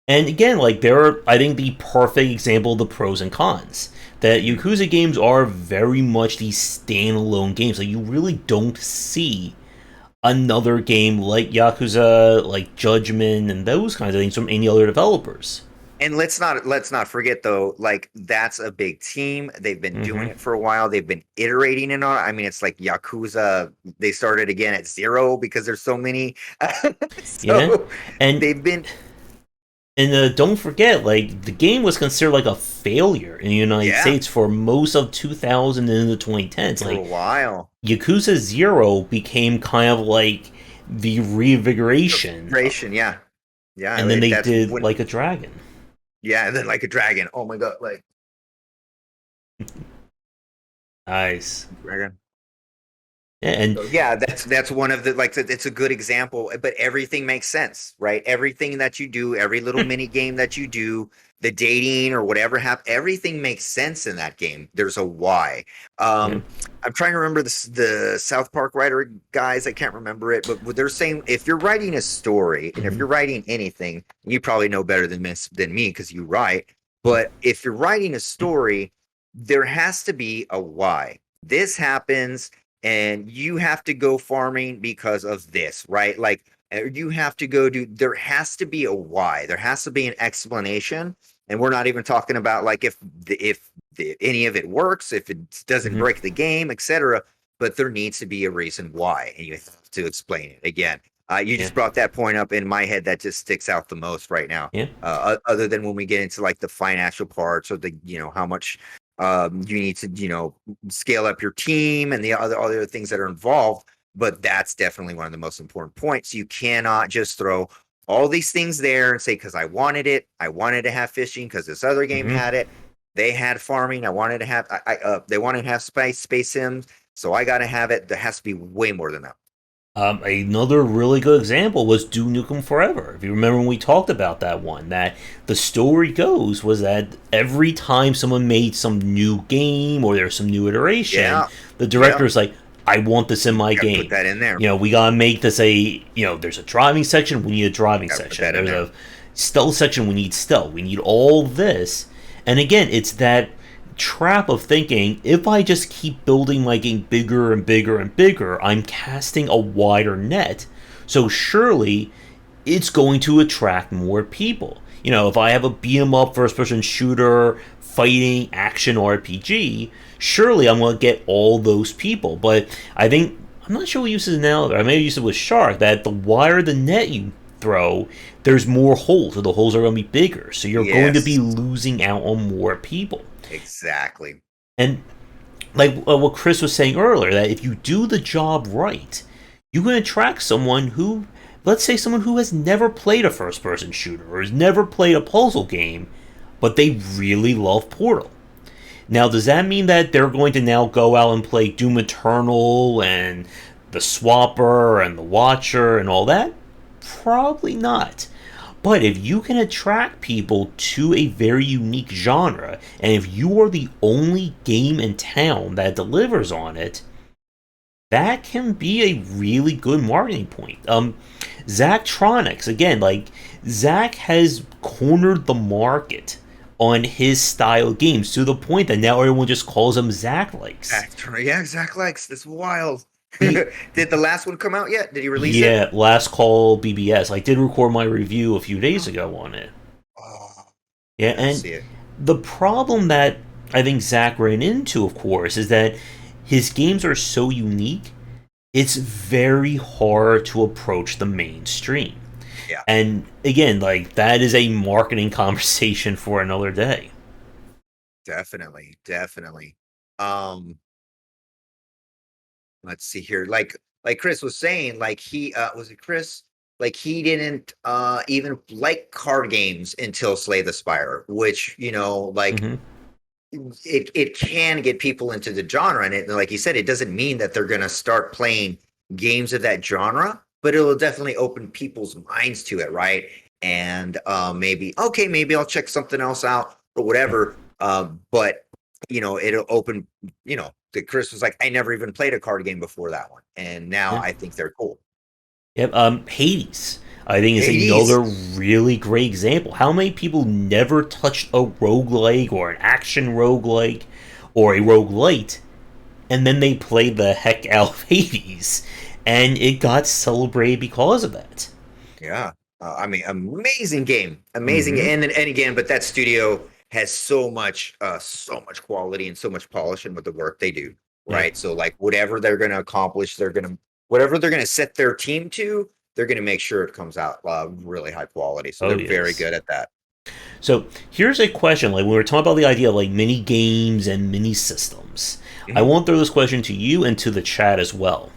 S1: And again, like they're I think the perfect example of the pros and cons. That
S2: Mhm.
S1: Yakuza games are very much these standalone games. Like you really don't see another game like Yakuza, like Judgment, and those kinds of things from any other developers.
S2: And let's not forget though, like that's a big team. They've been doing
S1: Mm-hmm.
S2: it for a while. They've been iterating and all. I mean, it's like Yakuza. They started again at zero because there's so many.
S1: Yeah,
S2: So
S1: and
S2: they've been,
S1: don't forget, like the game was considered like a failure in the United
S2: yeah,
S1: States for most of 2000 and in the 2010s.
S2: for a
S1: Like
S2: while.
S1: Yakuza Zero became kind of like the reinvigoration,
S2: Ration, yeah, yeah.
S1: and then they
S2: That's
S1: did
S2: when,
S1: like a dragon.
S2: yeah, and then like a dragon. Oh my god, like
S1: Nice.
S2: dragon.
S1: Yeah, and
S2: So yeah, that's one of the like it's a good example, but everything makes sense, right? Everything that you do, every little mini game that you do, the dating or whatever everything makes sense in that game. There's a why.
S1: yeah.
S2: I'm trying to remember the South Park writer guys. I can't remember it, but what they're saying, if you're writing a story and if
S1: Mm-hmm.
S2: you're writing anything, you probably know better than me because you write. But if you're writing a story, there has to be a why. This happens and you have to go farming because of this, right? Like you have to go do, there has to be a why. There has to be an explanation. And we're not even talking about like any of it works, if it doesn't
S1: Mm-hmm.
S2: break the game, etc. But there needs to be a reason why, and you have to explain it again. You
S1: Yeah.
S2: just brought that point up in my head that just sticks out the most right now.
S1: Yeah.
S2: Other than when we get into like the financial parts or the how much you need to scale up your team and the other things that are involved. But that's definitely one of the most important points. You cannot just throw all these things there and say, because I wanted to have fishing because this other game
S1: Mm-hmm.
S2: had it. They had farming. I wanted to have, they wanted to have space sims. So I got to have it. There has to be way more than that.
S1: Another really good example was Do Nukem Forever. If you remember when we talked about that one, that the story goes was that every time someone made some new game or there's some new iteration,
S2: Yeah.
S1: the
S2: Yeah.
S1: director's like, I want this in my
S2: Got to put
S1: game.
S2: that in there.
S1: We gotta make this there's a driving section, we need a driving
S2: Got to put
S1: section.
S2: that in
S1: There's
S2: there.
S1: a stealth section, we need stealth. We need all this. And again, it's that trap of thinking if I just keep building my game bigger and bigger and bigger, I'm casting a wider net. So surely it's going to attract more people. If I have a beat 'em up first person shooter, fighting, action RPG, surely I'm going to get all those people. But I think, I'm not sure what use it now, I may have used it with Shark, that the wider the net you throw, there's more holes, so the holes are going to be bigger. So you're going to be
S2: Yes,
S1: losing out on more people.
S2: exactly.
S1: And like what Chris was saying earlier, that if you do the job right, you can attract someone who, let's say, someone who has never played a first person shooter or has never played a puzzle game, but they really love Portal. Now, does that mean that they're going to now go out and play Doom Eternal and the Swapper and the Watcher and all that? Probably not. But if you can attract people to a very unique genre, and if you are the only game in town that delivers on it, that can be a really good marketing point. Zachtronics, again, like, Zach has cornered the market on his style games to the point that now everyone just calls him Zach likes.
S2: Actor, yeah, Zach likes this wild.
S1: He,
S2: Did the last one come out yet? Did he release it?
S1: yeah, Last Call BBS. I did record my review a few days ago on it.
S2: Oh,
S1: Yeah,
S2: gotta
S1: and
S2: see it.
S1: the problem that I think Zach ran into, of course, is that his games are so unique, it's very hard to approach the mainstream.
S2: Yeah,
S1: And again, like, that is a marketing conversation for another day.
S2: definitely, definitely. Um, let's see here. Like Chris was saying, like he was it Chris? Like he didn't even like card games until Slay the Spire, which like
S1: Hmm.
S2: it can get people into the genre, and like you said, it doesn't mean that they're gonna start playing games of that genre. but it'll definitely open people's minds to it, right? And maybe okay, maybe I'll check something else out or whatever. But it'll open. The Chris was like, I never even played a card game before that one, and now
S1: Yeah.
S2: I think they're cool.
S1: Yep. Hades, I think, is
S2: Hades,
S1: another really great example. How many people never touched a roguelike or an action roguelike or a roguelite, and then they played the heck out of Hades, and it got celebrated because of that.
S2: yeah. I mean, amazing game, amazing,
S1: Mm-hmm.
S2: and again, but that studio has so much quality and so much polish in with the work they do,
S1: Yeah.
S2: right? So like whatever they're going to accomplish, whatever they're going to set their team to, they're going to make sure it comes out really high quality. So
S1: Oh
S2: they're very
S1: yes.
S2: good at that.
S1: So here's a question: like when we were talking about the idea of like mini games and mini systems, I
S2: Mhm.
S1: want to throw this question to you and to the chat as well.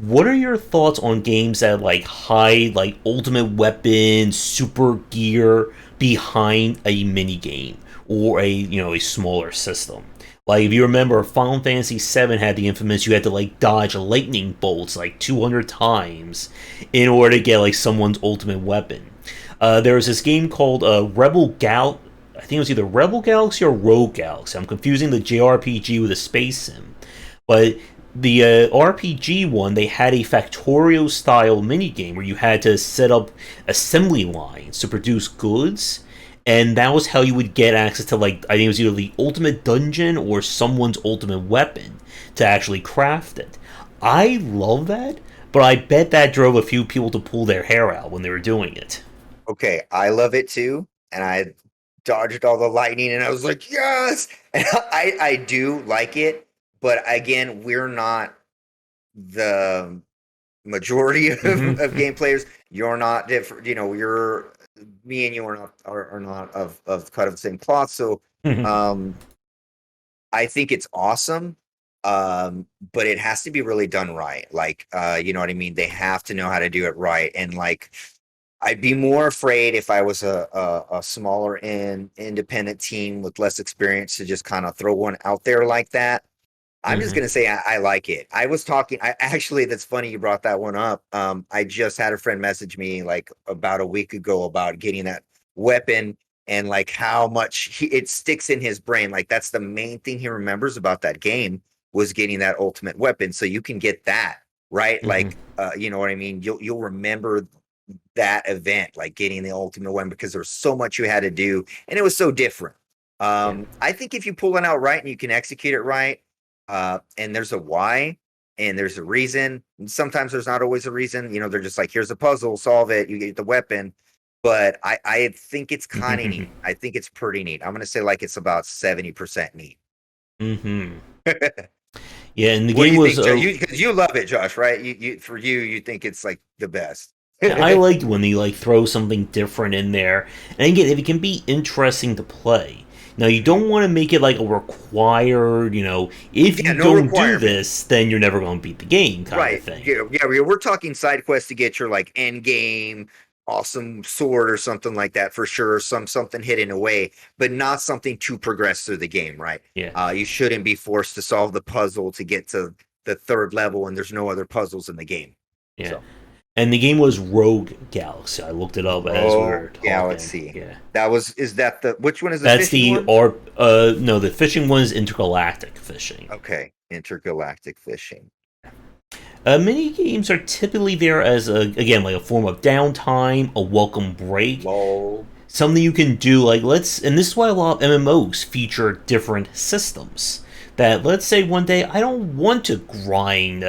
S1: What are your thoughts on games that like hide like ultimate weapon, super gear behind a mini game or a smaller system? Like if you remember, Final Fantasy VII had the infamous you had to like dodge lightning bolts like 200 times in order to get like someone's ultimate weapon. There was this game called Rebel Gal. I think it was either Rebel Galaxy or Rogue Galaxy. I'm confusing the JRPG with a space sim, but the RPG one, they had a Factorio style minigame where you had to set up assembly lines to produce goods, and that was how you would get access to, like, I think it was either the ultimate dungeon or someone's ultimate weapon to actually craft it. I love that, but I bet that drove a few people to pull their hair out when they were doing it.
S2: Okay, I love it too, and I dodged all the lightning, and I was like, yes, and I do like it, but again, we're not the majority of
S1: Mm-hmm.
S2: game players. You're not different. You're me and you are not of cut of the same cloth. So um, I think it's awesome. But it has to be really done right. Like you know what I mean? They have to know how to do it right. And like I'd be more afraid if I was a smaller independent team with less experience to just kind of throw one out there like that. I'm just
S1: Mm-hmm.
S2: gonna say I like it. I was talking. I actually, that's funny you brought that one up. I just had a friend message me like about a week ago about getting that weapon and like how much it sticks in his brain. Like that's the main thing he remembers about that game was getting that ultimate weapon. So you can get that right.
S1: Mm-hmm.
S2: Like, you know what I mean. You'll remember that event, like getting the ultimate weapon, because there was so much you had to do, and it was so different.
S1: Yeah.
S2: I think if you pull it out right and you can execute it right and there's a why and there's a reason. And sometimes there's not always a reason. They're just like, here's a puzzle, solve it, you get the weapon. But I think it's kind of neat. I think it's pretty neat. I'm gonna say like it's about 70% neat.
S1: Mm-hmm. Yeah, and the
S2: What do
S1: game
S2: you
S1: was
S2: think, Josh? Because you love it, Josh, right? You think it's like the best.
S1: I liked when they like throw something different in there, and again, if it can be interesting to play. Now, you
S2: Mhm.
S1: don't want to make it like a required, if
S2: Yeah,
S1: you
S2: no
S1: don't do
S2: requirement.
S1: this, then you're never going to beat the game kind of
S2: Right.
S1: thing.
S2: Yeah, yeah, we're talking side quests to get your like end game awesome sword or something like that for sure. Something hidden away, but not something to progress through the game, right?
S1: Yeah,
S2: You shouldn't be forced to solve the puzzle to get to the third level and there's no other puzzles in the game.
S1: yeah.
S2: So
S1: And the game was Rogue Galaxy. I looked it up as we
S2: Rogue
S1: were talking.
S2: Galaxy.
S1: Yeah.
S2: That was is that the which one is the
S1: That's
S2: fishing
S1: the
S2: one?
S1: no, the fishing one is Intergalactic Fishing.
S2: Okay. Intergalactic Fishing.
S1: Mini games are typically there as again like a form of downtime, a welcome break,
S2: Lol.
S1: something you can do like and this is why a lot of mmos feature different systems that let's say one day I don't want to grind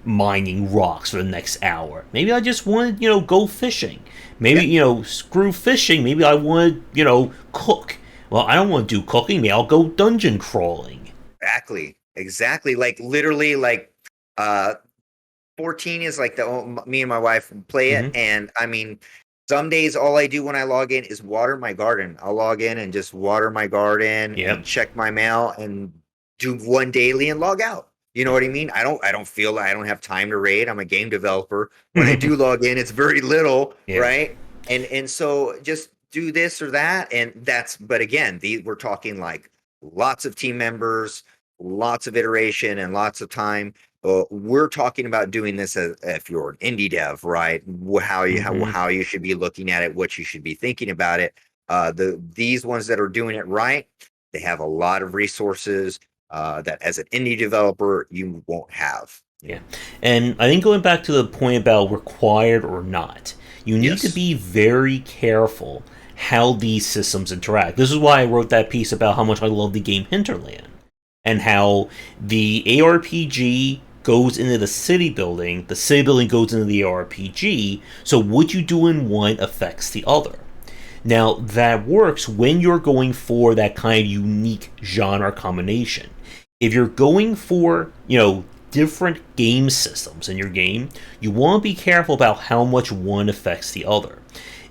S1: mining rocks for the next hour, maybe I just want to go fishing, maybe
S2: Yeah.
S1: screw fishing, maybe I want to cook. Well, I don't want to do cooking, maybe I'll go dungeon crawling.
S2: Exactly. Exactly. Like literally like uh 14 is like me and my wife play it.
S1: Mm-hmm.
S2: And I mean, some days all I do when I log in is water my garden. I'll log in and just water my garden and
S1: Yep.
S2: check my mail and do one daily and log out. You know what I mean? I don't feel like I don't have time to raid. I'm a game developer. When I do log in, it's very little,
S1: Yeah.
S2: right? And so just do this or that. And but again, we're talking like lots of team members, lots of iteration and lots of time we're talking about doing this as if you're an indie dev, right? How you should be looking at it, what you should be thinking about it. These ones that are doing it right, they have a lot of resources that as an indie developer you won't have. You
S1: Yeah.
S2: know?
S1: And I think going back to the point about required or not, you need to
S2: Yes.
S1: be very careful how these systems interact. This is why I wrote that piece about how much I love the game Hinterland and how the ARPG goes into the city building goes into the ARPG, so what you do in one affects the other. Now, that works when you're going for that kind of unique genre combination. If you're going for, different game systems in your game, you want to be careful about how much one affects the other.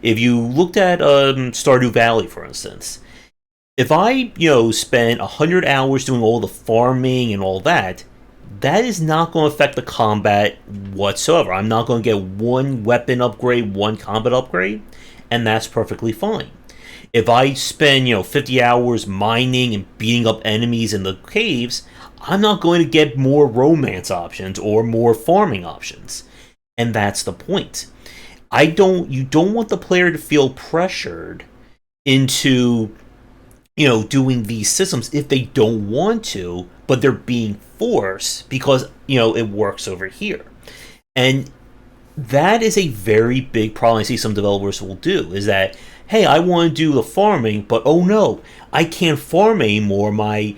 S1: If you looked at Stardew Valley, for instance, if I, spend 100 hours doing all the farming and all that, that is not going to affect the combat whatsoever. I'm not going to get one weapon upgrade, one combat upgrade, and that's perfectly fine. If I spend, 50 hours mining and beating up enemies in the caves, I'm not going to get more romance options or more farming options. And that's the point. You don't want the player to feel pressured into, doing these systems if they don't want to, but they're being forced because, it works over here. And that is a very big problem I see some developers will do is that, hey, I want to do the farming, but oh no, I can't farm anymore. My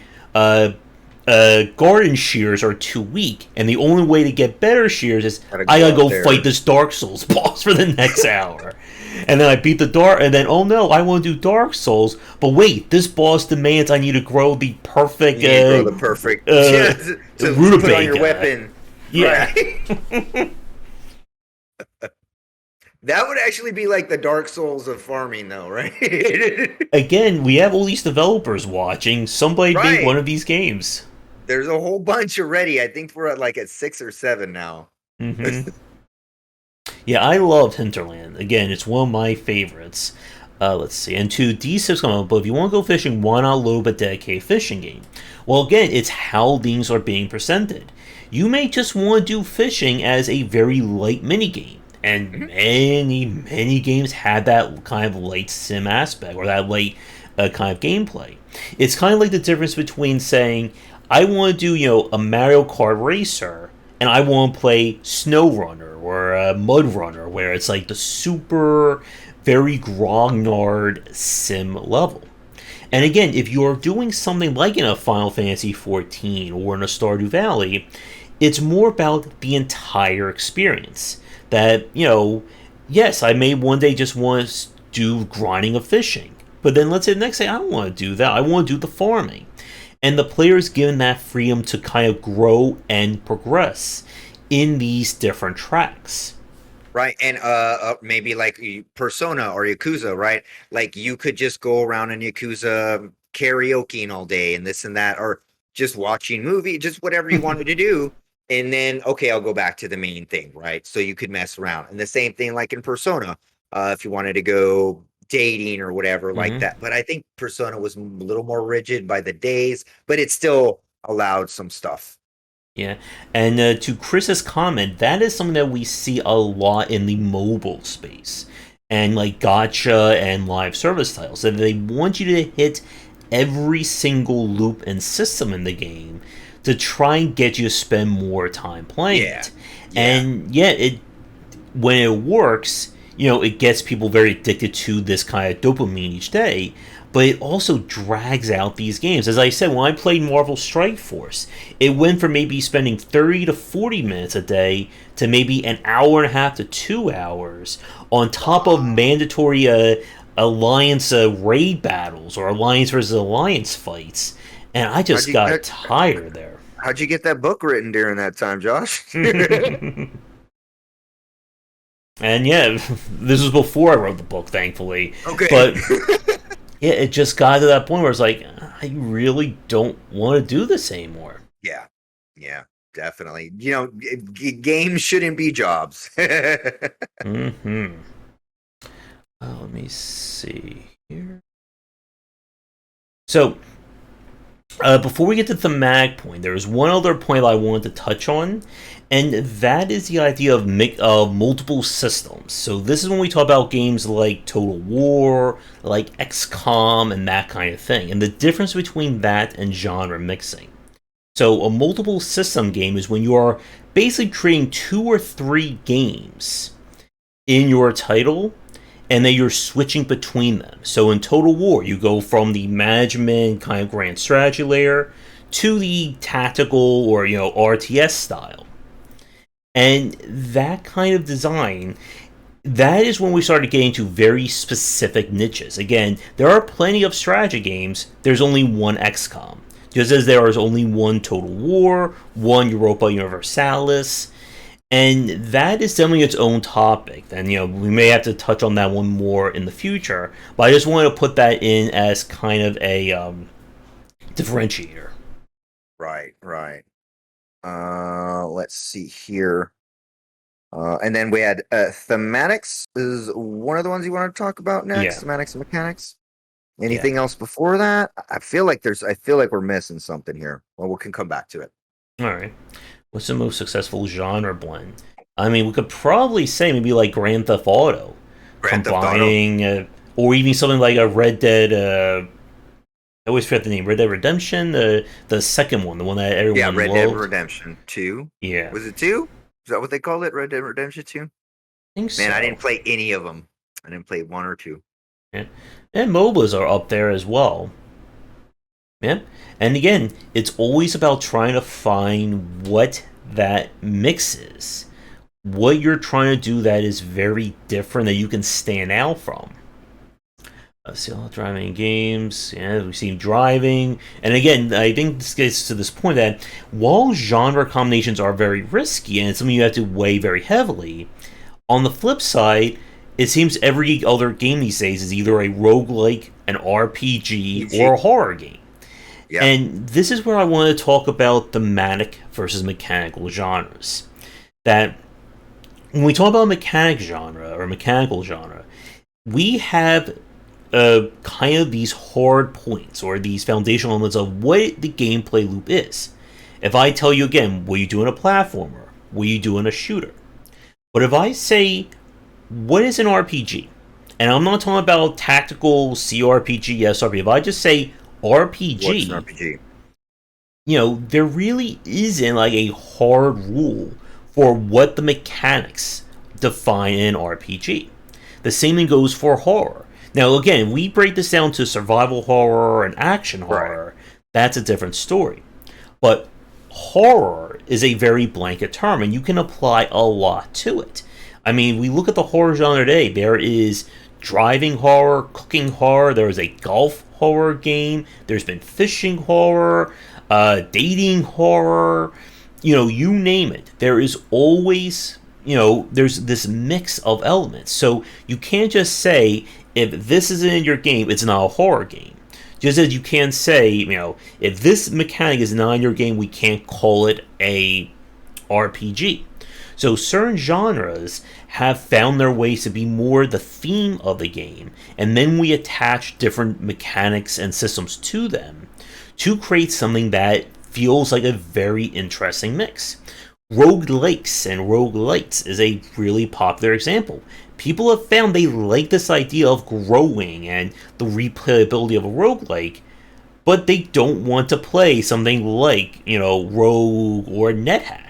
S1: garden shears are too weak, and the only way to get better shears is
S2: Gotta
S1: I
S2: go
S1: gotta
S2: out
S1: go
S2: there.
S1: fight this Dark Souls boss for the next hour. And then I beat the Dark, and then oh no, I want to do Dark Souls, but wait, this boss demands I need to grow the perfect
S2: You need to grow the perfect to put on your
S1: rutabaga.
S2: weapon.
S1: Yeah.
S2: Right. That would actually be like the Dark Souls of farming, though, right?
S1: Again, we have all these developers watching. Somebody made one
S2: Right.
S1: of these games.
S2: There's a whole bunch already. I think we're at 6 or 7 now.
S1: Hmm. Yeah, I love Hinterland. Again, it's one of my favorites. Let's see. And to D6 come up, but if you want to go fishing, why not load a dedicated fishing game? Well, again, it's how things are being presented. You may just want to do fishing as a very light mini game, and
S2: Mhm.
S1: many games have that kind of light sim aspect or that light kind of gameplay. It's kind of like the difference between saying, I want to do, a Mario Kart racer, and I want to play SnowRunner or Mud Runner, where it's like the super, very grognard sim level. And
S2: Yeah.
S1: again, if you're doing something like in a Final Fantasy XIV or in a Stardew Valley, it's more about the entire experience. That, yes, I may one day just want to do grinding of fishing. But then let's say the next day, I don't want to do that. I want to do the farming. And the player is given that freedom to kind of grow and progress in these different tracks.
S2: Right. And maybe like Persona or Yakuza, right? Like you could just go around in Yakuza karaokeing all day and this and that, or just watching movie, just whatever you wanted to do. And then, okay, I'll go back to the main thing, right? So you could mess around. And the same thing like in Persona, if you wanted to go dating or whatever like
S1: Hmm.
S2: that. But I think Persona was a little more rigid by the days, but it still allowed some stuff.
S1: Yeah, and to Chris's comment, that is something that we see a lot in the mobile space, and like gotcha and live service titles. That they want you to hit every single loop and system in the game to try and get you to spend more time playing
S2: Yeah.
S1: it.
S2: Yeah.
S1: And yet, it when it works, it gets people very addicted to this kind of dopamine each day, but it also drags out these games. As I said, when I played Marvel Strike Force, it went from maybe spending 30 to 40 minutes a day to maybe an hour and a half to 2 hours on top of
S2: Wow.
S1: mandatory Alliance raid battles or Alliance versus Alliance fights. And I
S2: How'd
S1: just
S2: you
S1: got tired there.
S2: how'd you get that book written during that time, Josh?
S1: And yeah, this was before I wrote the book, thankfully.
S2: Okay.
S1: But yeah, it just got to that point where it's like, I really don't want to do this anymore.
S2: Yeah. Yeah, definitely. Games shouldn't be jobs.
S1: Hmm. Let me see here. So, Before we get to the thematic point, there is one other point I wanted to touch on, and that is the idea of multiple systems. So this is when we talk about games like Total War, like XCOM, and that kind of thing, and the difference between that and genre mixing. So a multiple system game is when you are basically creating 2 or 3 games in your title, and then you're switching between them. So in Total War, you go from the management kind of grand strategy layer to the tactical or RTS style. And that kind of design, that is when we started getting into very specific niches. Again, there are plenty of strategy games. There's only one XCOM. Just as there is only one Total War, one Europa Universalis, and that is definitely its own topic. And we may have to touch on that one more in the future. But I just wanted to put that in as kind of a differentiator.
S2: Right, right. Let's see here. And then we had thematics is one of the ones you want to talk about next.
S1: Yeah.
S2: Thematics and mechanics. Anything else before that? I feel like we're missing something here. Well, we can come back to it.
S1: All right. What's the most successful genre blend? I mean, we could probably say maybe like Grand Theft Auto, combining, or even something like a Red Dead. I always forget the name. Red Dead Redemption, the second one, the one that everyone loved.
S2: Yeah, Red Dead Redemption 2.
S1: Yeah.
S2: Was it 2? Is that what they called it? Red Dead Redemption 2?
S1: I think so.
S2: Man, I didn't play any of them. I didn't play 1 or 2.
S1: Yeah. And MOBAs are up there as well. Yeah. And again, it's always about trying to find what that mix is. What you're trying to do that is very different that you can stand out from. Driving games, yeah, we've seen driving, and again, I think this gets to this point that while genre combinations are very risky and it's something you have to weigh very heavily, on the flip side, it seems every other game these days is either a roguelike, an RPG, or a horror game. Yeah. And this is where I want to talk about thematic versus mechanical genres. That when we talk about mechanical genre, we have kind of these hard points or these foundational elements of what the gameplay loop is. If I tell you again, what you do in a platformer, what you do in a shooter. But if I say, what is an RPG? And I'm not talking about tactical CRPG, SRPG. If I just say RPG,
S2: what's an RPG?
S1: There really isn't like a hard rule for what the mechanics define an RPG. The same thing goes for horror. Now, again, we break this down to survival horror and action horror. Right. That's a different story. But horror is a very blanket term, and you can apply a lot to it. I mean, we look at the horror genre today. There is driving horror, cooking horror. There is a golf horror game. There's been fishing horror, dating horror. You name it. There is always, there's this mix of elements. So you can't just say, if this isn't in your game, it's not a horror game. Just as you can say, if this mechanic is not in your game, we can't call it a RPG. So certain genres have found their ways to be more the theme of the game, and then we attach different mechanics and systems to them to create something that feels like a very interesting mix. Roguelikes and roguelites is a really popular example. People have found they like this idea of growing and the replayability of a roguelike, but they don't want to play something like, Rogue or NetHack.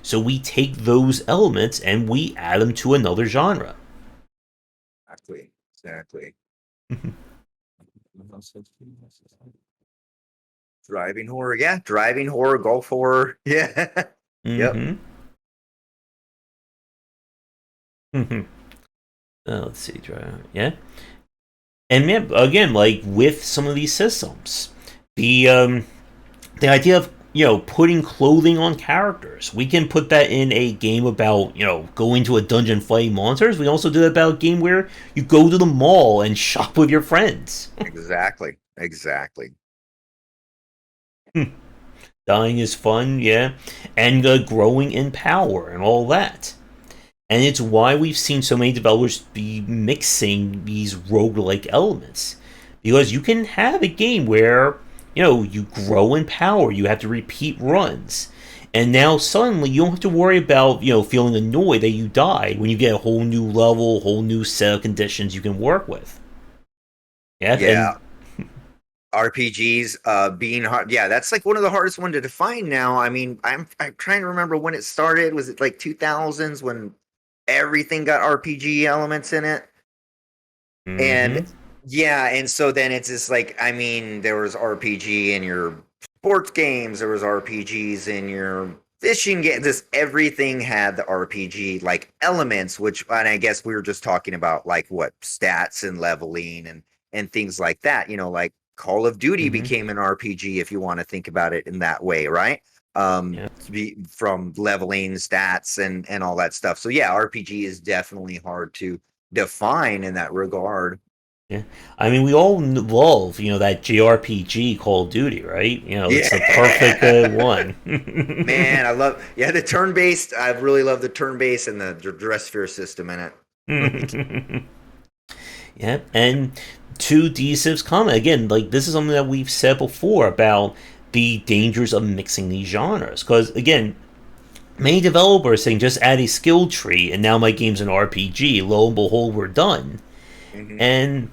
S1: So we take those elements and we add them to another genre.
S2: Exactly. Driving horror, yeah. Driving horror, golf horror, yeah.
S1: Mm-hmm. Yep. Let's see, yeah. And man, again, like with some of these systems, the idea of putting clothing on characters, we can put that in a game about going to a dungeon fighting monsters. We also do that about a game where you go to the mall and shop with your friends.
S2: Exactly.
S1: Dying is fun, yeah, and growing in power and all that. And it's why we've seen so many developers be mixing these roguelike elements. Because you can have a game where you grow in power. You have to repeat runs. And now suddenly you don't have to worry about, feeling annoyed that you died when you get a whole new level, whole new set of conditions you can work with. Yeah,
S2: Yeah,
S1: and
S2: RPGs being hard. Yeah, that's like one of the hardest one to define now. I mean, I'm trying to remember when it started. Was it like 2000s when everything got RPG elements in it? And
S1: mm-hmm.
S2: yeah, and so then it's just like, I mean, there was RPG in your sports games, there was RPGs in your fishing game. This everything had the RPG like elements, which, and I guess we were just talking about like what stats and leveling and things like that. Like Call of Duty
S1: Mm-hmm.
S2: became an RPG if you want to think about it in that way, right?
S1: Yeah.
S2: To be from leveling stats and all that stuff. So yeah, RPG is definitely hard to define in that regard.
S1: Yeah, I mean, we all love, that JRPG Call of Duty, right? It's the perfect
S2: Yeah,
S1: one.
S2: man, I love the turn based. I really love the turn based and the dress sphere system in it.
S1: Yeah, and to D-Civ's comment again, like this is something that we've said before about the dangers of mixing these genres. Because again, many developers saying just add a skill tree and now my game's an RPG. Lo and behold, we're done.
S2: Hmm.
S1: And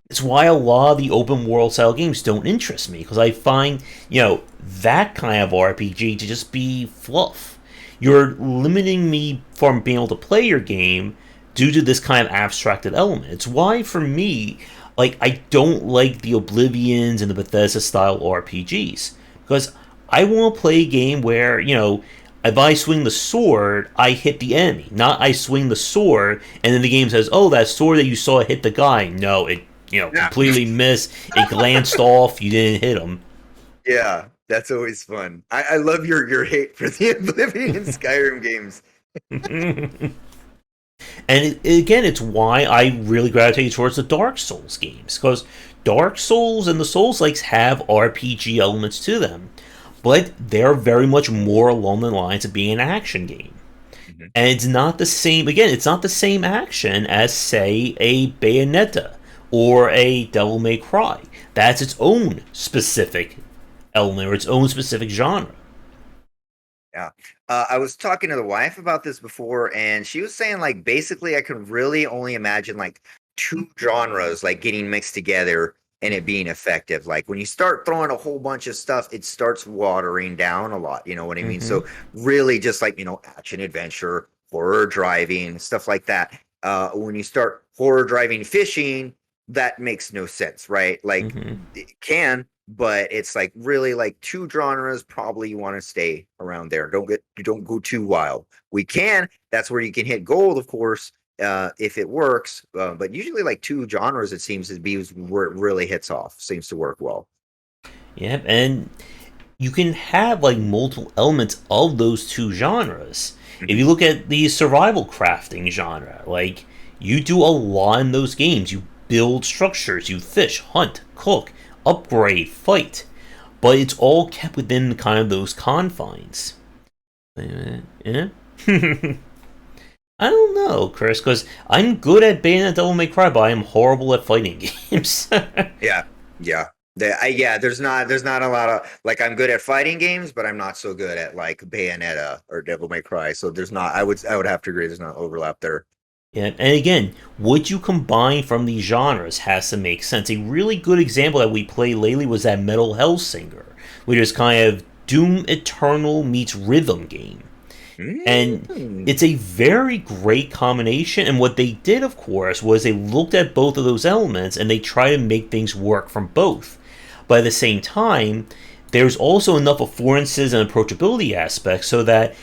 S1: it's why a lot of the open world style games don't interest me because I find that kind of RPG to just be fluff. You're limiting me from being able to play your game due to this kind of abstracted element. It's why for me, like I don't like the Oblivions and the Bethesda style RPGs because I want to play a game where if I swing the sword, I hit the enemy. Not I swing the sword, and then the game says, "Oh, that sword that you saw hit the guy." No, it
S2: Yeah,
S1: completely missed. It glanced off. You didn't hit him.
S2: yeah, that's always fun. I love your hate for the Oblivion and Skyrim games.
S1: And again, it's why I really gravitate towards the Dark Souls games because Dark Souls and the Souls likes have RPG elements to them, but they're very much more along the lines of being an action game.
S2: Mhm.
S1: And it's not the same, again, it's not the same action as, say, a Bayonetta or a Devil May Cry. That's its own specific element or its own specific genre.
S2: Yeah. I was talking to the wife about this before, and she was saying, like, basically, I can really only imagine like two genres like getting mixed together and it being effective. Like, when you start throwing a whole bunch of stuff, it starts watering down a lot. You know what I mean?
S1: Mm-hmm.
S2: So, really, just like, action adventure, horror driving, stuff like that. When you start horror driving fishing, that makes no sense, right? Like,
S1: Mm-hmm.
S2: it can, but it's like really like two genres. Probably you want to stay around there. Don't go too wild. We can. That's where you can hit gold, of course, if it works. But usually, like two genres, it seems to be where it really hits off. Seems to work well.
S1: Yep, and you can have like multiple elements of those two genres. If
S2: Mhm.
S1: you look at the survival crafting genre, like you do a lot in those games. You build structures, you fish, hunt, cook, upgrade, fight, but it's all kept within kind of those confines. Yeah. I don't know, Chris, because I'm good at Bayonetta Devil May Cry, but I am horrible at fighting games.
S2: Yeah, yeah. Yeah, there's not a lot of like, I'm good at fighting games, but I'm not so good at like Bayonetta or Devil May Cry. So there's not. I would have to agree. There's not overlap there.
S1: Yeah, and again, what you combine from these genres has to make sense. A really good example that we played lately was that Metal Hellsinger, which is kind of Doom Eternal meets rhythm game. And
S2: Mm.
S1: it's a very great combination. And what they did, of course, was they looked at both of those elements and they tried to make things work from both. But at the same time, there's also enough affordances and approachability aspects so that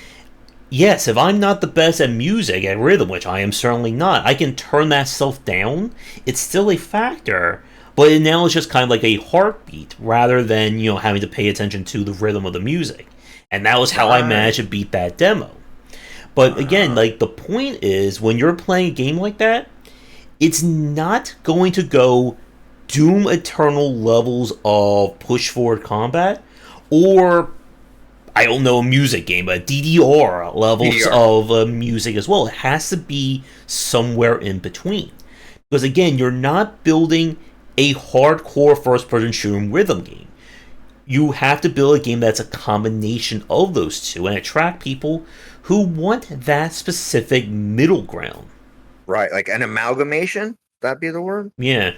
S1: yes, if I'm not the best at music, at rhythm, which I am certainly not, I can turn that stuff down. It's still a factor, but now it's just kind of like a heartbeat rather than, having to pay attention to the rhythm of the music. And that was how I managed
S2: Right.
S1: to beat that demo. But again,
S2: Wow.
S1: like the point is, when you're playing a game like that, it's not going to go Doom Eternal levels of push forward combat or I don't know, a music game, but DDR levels
S2: DDR.
S1: of music as well. It has to be somewhere in between. Because again, you're not building a hardcore first person shooter rhythm game. You have to build a game that's a combination of those two and attract people who want that specific middle ground.
S2: Right, like an amalgamation. That'd be the word.
S1: Yeah.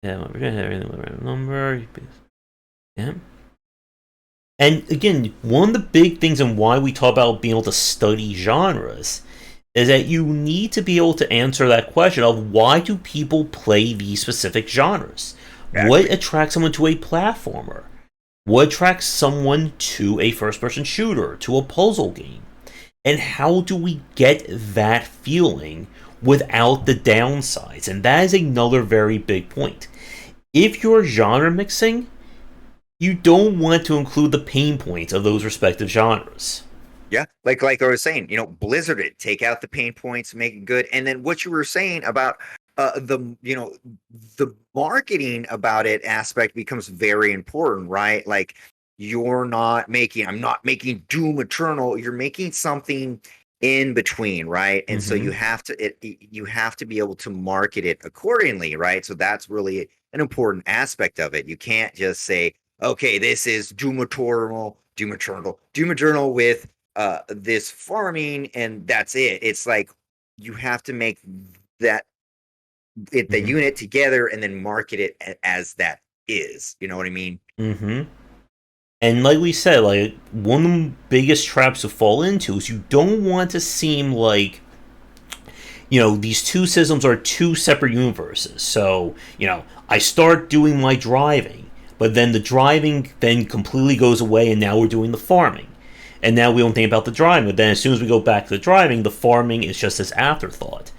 S1: Yeah, we're gonna have everything with a random number. Yeah. And again, one of the big things and why we talk about being able to study genres is that you need to be able to answer that question of why do people play these specific genres? What
S2: Exactly.
S1: attracts someone to a platformer? What attracts someone to a first person shooter, to a puzzle game? And how do we get that feeling without the downsides? And that is another very big point. If you're genre mixing, you don't want to include the pain points of those respective genres.
S2: Yeah, like I was saying, Blizzard it, take out the pain points, make it good, and then what you were saying about the marketing about it aspect becomes very important, right? Like I'm not making Doom Eternal. You're making something in between, right? And so
S1: Mm-hmm.
S2: you have to be able to market it accordingly, right? So that's really an important aspect of it. You can't just say, okay, this is Doom Eternal with this farming and that's it. It's like you have to make that the
S1: Mm-hmm.
S2: unit together and then market it as that is. You know what I mean?
S1: Mm-hmm. And like we said, like one of the biggest traps to fall into is you don't want to seem like these two systems are two separate universes. So I start doing my driving, but then the driving then completely goes away, and now we're doing the farming. And now we don't think about the driving, but then as soon as we go back to the driving, the farming is just this afterthought.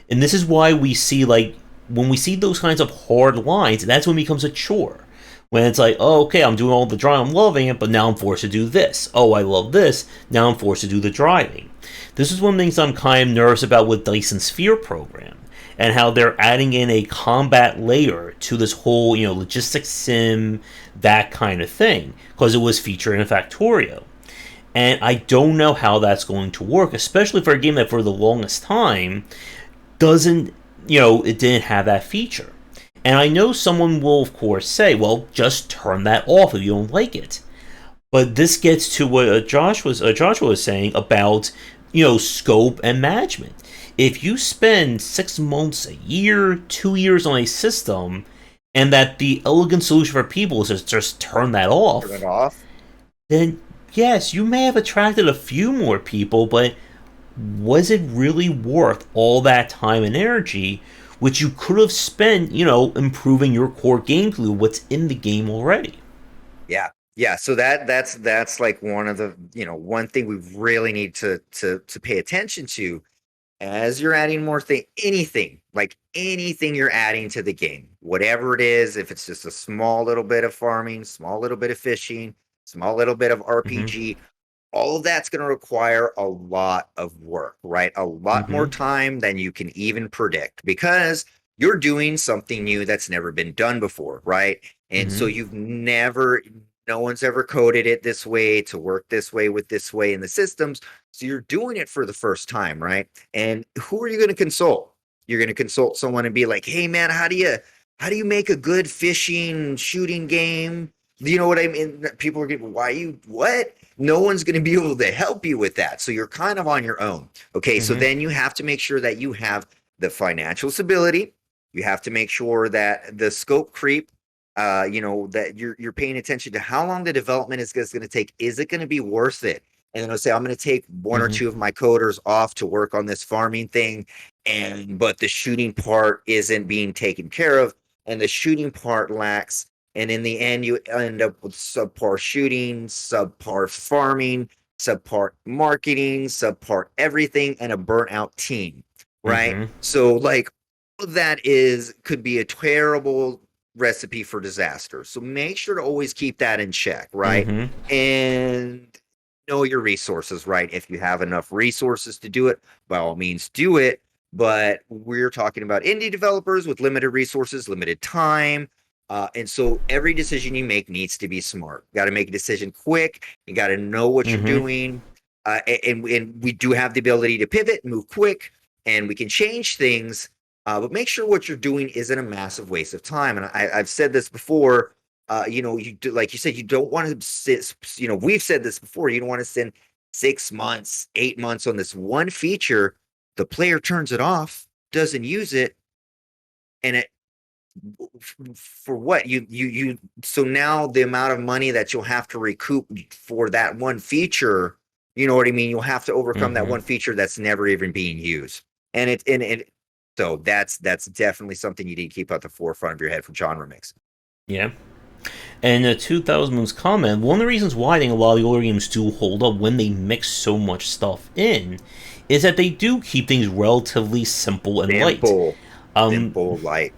S1: And this is why we see, like, when we see those kinds of hard lines, that's when it becomes a chore. When it's like, oh, okay, I'm doing all the driving, I'm loving it, but now I'm forced to do this. Oh, I love this, now I'm forced to do the driving. This is one of the things I'm kind of nervous about with Dyson Sphere program, and how they're adding in a combat layer to this whole, logistics sim, that kind of thing, because it was featured in Factorio. And I don't know how that's going to work, especially for a game that for the longest time doesn't, it didn't have that feature. And I know someone will, of course, say, well, just turn that off if you don't like it. But this gets to what Joshua was saying about, scope and management. If you spend 6 months, a year, 2 years on a system, and that the elegant solution for people is just turn that
S2: Turn it
S1: off,
S2: off.
S1: then yes, you may have attracted a few more people, but was it really worth all that time and energy, which you could have spent, improving your core gameplay, what's in the game already?
S2: Yeah. Yeah, so that's like one of the one thing we really need to pay attention to as you're adding more anything, like anything you're adding to the game, whatever it is, if it's just a small little bit of farming, small little bit of fishing, small little bit of
S1: Mm-hmm.
S2: RPG, all of that's going to require a lot of work, right? A lot more
S1: Mm-hmm.
S2: time than you can even predict because you're doing something new that's never been done before, right? And so
S1: Mm-hmm.
S2: no one's ever coded it this way to work this way with this way in the systems. So you're doing it for the first time, right? And who are you going to consult? You're going to consult someone and be like, "Hey man, how do you make a good fishing shooting game?" You know what I mean? People are getting, why you what? No one's going to be able to help you with that. So you're kind of on your own. Okay, so
S1: Mm-hmm.
S2: then you have to make sure that you have the financial stability. You have to make sure that the scope creep, that you're paying attention to how long the development is going to take. Is it going to be worth it? And then I'll say, I'm going to take one or
S1: Mm-hmm.
S2: two of my coders off to work on this farming thing, but the shooting part isn't being taken care of, and the shooting part lacks, and in the end, you end up with subpar shooting, subpar farming, subpar marketing, subpar everything, and a burnt out team. Right.
S1: Mm-hmm.
S2: So, like, that could be a terrible recipe for disaster. So make sure to always keep that in check, right?
S1: Mm-hmm.
S2: And know your resources, right? If you have enough resources to do it, by all means do it. But we're talking about indie developers with limited resources, limited time, and so every decision you make needs to be smart. You got to make a decision quick. You got to know what you're
S1: Mm-hmm.
S2: doing. And we do have the ability to pivot, move quick, and we can change things. But make sure what you're doing isn't a massive waste of time. And I've said this before. You know, you do, like you said, you don't want to sit. You know, we've said this before. You don't want to spend 6 months, 8 months on this one feature. The player turns it off, doesn't use it, and it for what you. So now the amount of money that you'll have to recoup for that one feature, you know what I mean? You'll have to overcome that
S1: Mm-hmm.
S2: one feature that's never even being used. And so that's definitely something you need to keep at the forefront of your head for genre mix.
S1: Yeah. And 2000 Moon's comment, one of the reasons why I think a lot of the older games do hold up when they mix so much stuff in is that they do keep things relatively simple and light.
S2: Simple,
S1: Um,
S2: simple, light.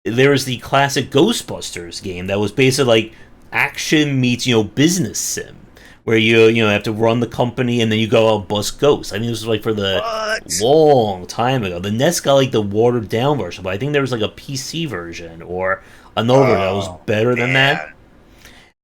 S1: there was the classic Ghostbusters game that was basically like action meets business sim, where you have to run the company and then you go out bust ghosts. I mean, this was like for the
S2: What?
S1: long time ago. The NES got like the watered down version, but I think there was like a PC version or another version that was
S2: Oh
S1: better than that.
S2: man.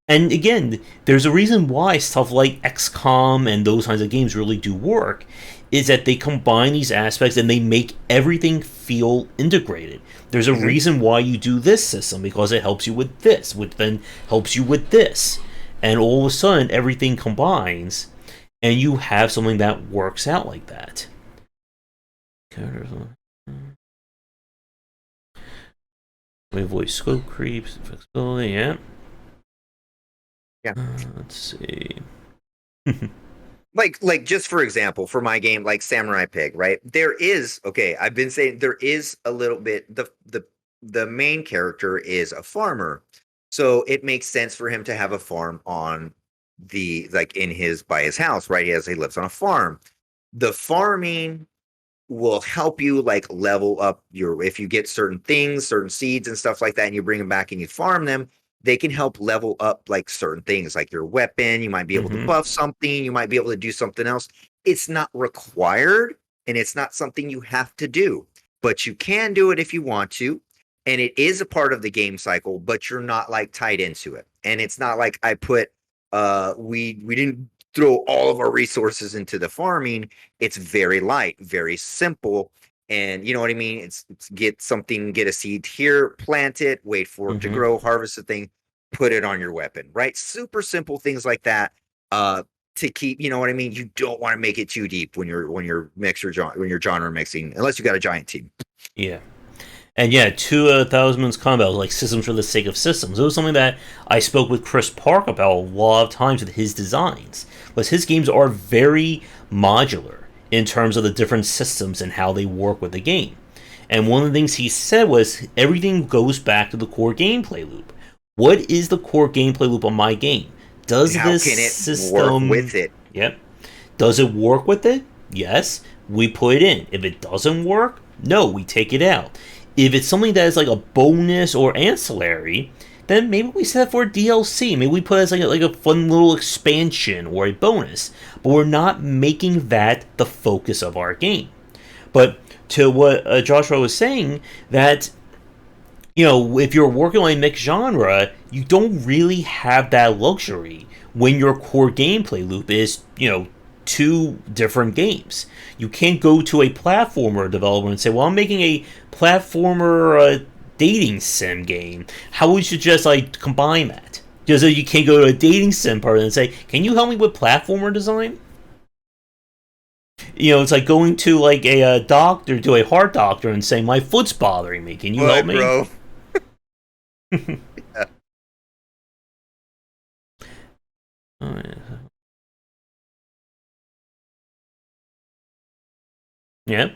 S1: And again, there's a reason why stuff like XCOM and those kinds of games really do work, is that they combine these aspects and they make everything feel integrated. There's a
S2: Hmm.
S1: reason why you do this system, because it helps you with this, which then helps you with this. And all of a sudden, everything combines, and you have something that works out like that. We avoid scope creeps, flexibility, yeah.
S2: Yeah.
S1: Let's see.
S2: Like just for example, for my game, like Samurai Pig, right? There is okay. I've been saying there is a little bit. The main character is a farmer, so it makes sense for him to have a farm on the like in his by his house, right? He lives on a farm. The farming will help you like level up your if you get certain things, certain seeds and stuff like that, and you bring them back and you farm them, they can help level up like certain things like your weapon. You might be able to
S1: Mm-hmm.
S2: buff something, you might be able to do something else. It's not required and it's not something you have to do, but you can do it if you want to. And it is a part of the game cycle, but you're not like tied into it. And it's not like I put we didn't throw all of our resources into the farming. It's very light, very simple. And you know what I mean? It's get something, get a seed here, plant it, wait for it to
S1: Mm-hmm.
S2: grow, harvest the thing, put it on your weapon, right? Super simple things like that. To keep, you know what I mean? You don't want to make it too deep when you're when you're genre mixing, unless you got a giant team.
S1: Yeah. And yeah, 2000 Moons Combat was like systems for the sake of systems. It was something that I spoke with Chris Park about a lot of times with his designs. Was his games are very modular in terms of the different systems and how they work with the game. And one of the things he said was everything goes back to the core gameplay loop. What is the core gameplay loop on my game?
S2: And
S1: Does
S2: how
S1: this
S2: can it work
S1: system,
S2: with it?
S1: yep, does it work with it? Yes, we put it in. If it doesn't work, no, we take it out. If it's something that is like a bonus or ancillary, then maybe we set it for DLC. Maybe we put it as like a fun little expansion or a bonus. But we're not making that the focus of our game. But to what Joshua was saying, that if you're working on a mixed genre, you don't really have that luxury when your core gameplay loop is, two different games. You can't go to a platformer developer and say, well, I'm making a platformer dating sim game. How would you just like combine that? Because you can't go to a dating sim person and say, can you help me with platformer design? It's like going to like a doctor, to a heart doctor, and saying, my foot's bothering me. Can you help
S2: What,
S1: me?
S2: bro?
S1: Oh, yeah. Yeah.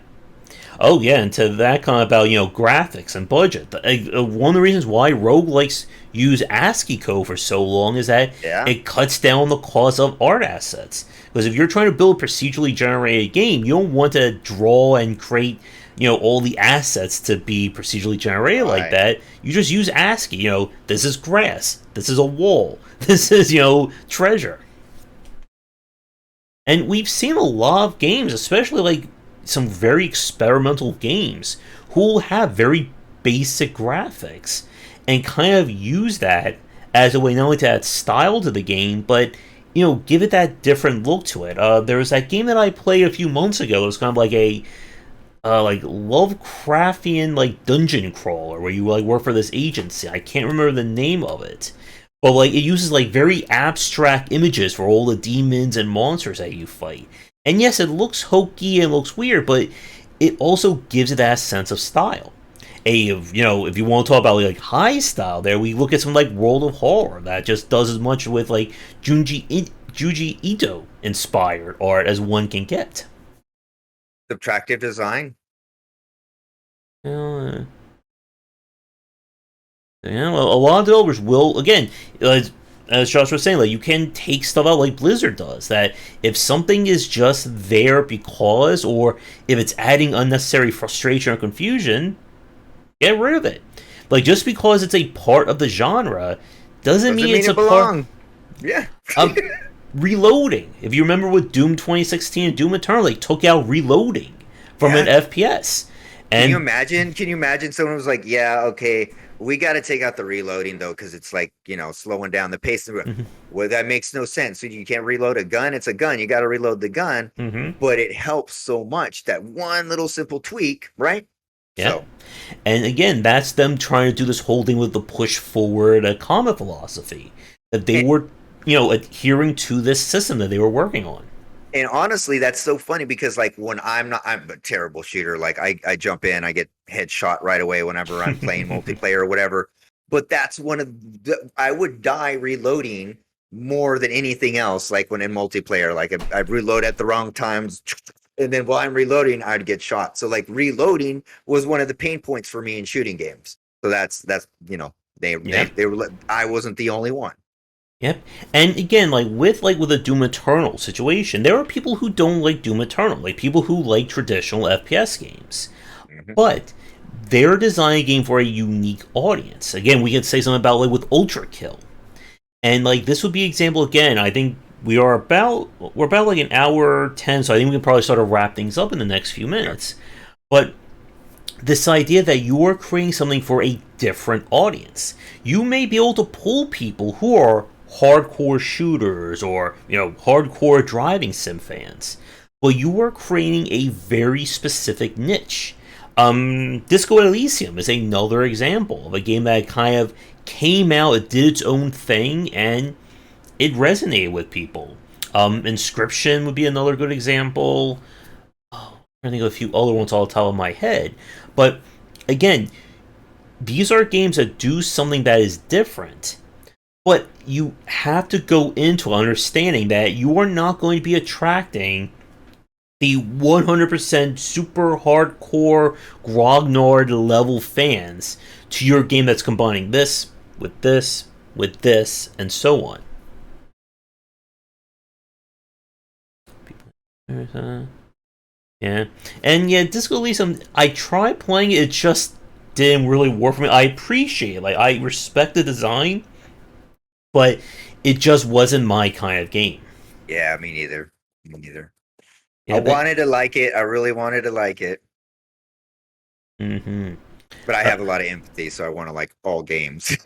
S1: Oh yeah, and to that kind of about graphics and budget. One of the reasons why roguelikes use ASCII code for so long is that
S2: Yeah.
S1: it cuts down the cost of art assets. Because if you're trying to build a procedurally generated game, you don't want to draw and create all the assets to be procedurally generated like
S2: Right.
S1: that. You just use ASCII. This is grass. This is a wall. This is treasure. And we've seen a lot of games, especially like some very experimental games, who will have very basic graphics and kind of use that as a way not only to add style to the game, but give it that different look to it. There was that game that I played a few months ago. It was kind of like a like Lovecraftian like dungeon crawler where you like work for this agency. I can't remember the name of it, but like it uses like very abstract images for all the demons and monsters that you fight. And yes, it looks hokey and looks weird, but it also gives it that sense of style. If you want to talk about like high style, there we look at something like World of Horror that just does as much with like Juji Ito inspired art as one can get.
S2: Subtractive design.
S1: You know, a lot of developers will again, as Josh was saying, like you can take stuff out like Blizzard does. That if something is just there because, or if it's adding unnecessary frustration or confusion, get rid of it. Like just because it's a part of the genre doesn't mean it's
S2: it
S1: a part.
S2: belong. Yeah.
S1: of Reloading. If you remember with Doom 2016 and Doom Eternal, they took out reloading from an FPS. And
S2: Can you imagine someone was like, yeah, okay, we got to take out the reloading though, because it's like, slowing down the pace.
S1: mm-hmm,
S2: Well, that makes no sense. So you can't reload a gun. It's a gun. You got to reload the gun.
S1: mm-hmm.
S2: But it helps so much, that one little simple tweak, right?
S1: Yeah.
S2: So,
S1: And again, that's them trying to do this whole thing with the push forward combat philosophy. That they
S2: and,
S1: were, adhering to this system that they were working on.
S2: and honestly, that's so funny because like when I'm a terrible shooter. Like I jump in, I get headshot right away whenever I'm playing multiplayer or whatever. But that's I would die reloading more than anything else. Like when in multiplayer, like I reload at the wrong times. And then while I'm reloading, I'd get shot. So like reloading was one of the pain points for me in shooting games. So that's they were. I wasn't the only one.
S1: Yep. And again, like with the Doom Eternal situation, there are people who don't like Doom Eternal, like people who like traditional FPS games.
S2: Mm-hmm.
S1: But they're designing a game for a unique audience. Again, we could say something about like with Ultra Kill. And like this would be an example again, I think we're about like an hour 10, so I think we can probably start to wrap things up in the next few minutes. But this idea that you are creating something for a different audience. You may be able to pull people who are hardcore shooters or, hardcore driving sim fans, but you are creating a very specific niche. Disco Elysium is another example of a game that kind of came out, it did its own thing, and it resonated with people. Inscription would be another good example. I think of a few other ones off the top of my head. But again, these are games that do something that is different. But you have to go into understanding that you are not going to be attracting the 100% super hardcore grognard level fans to your game that's combining this, with this, and so on. Yeah, and yeah, Disco Elysium. I tried playing it; it just didn't really work for me. I appreciate it, like I respect the design, but it just wasn't my kind of game.
S2: Yeah, me neither. Me neither. I
S1: Yeah,
S2: wanted to like it. I really wanted to like it,
S1: mm-hmm.
S2: but I have a lot of empathy, so I want to like all games.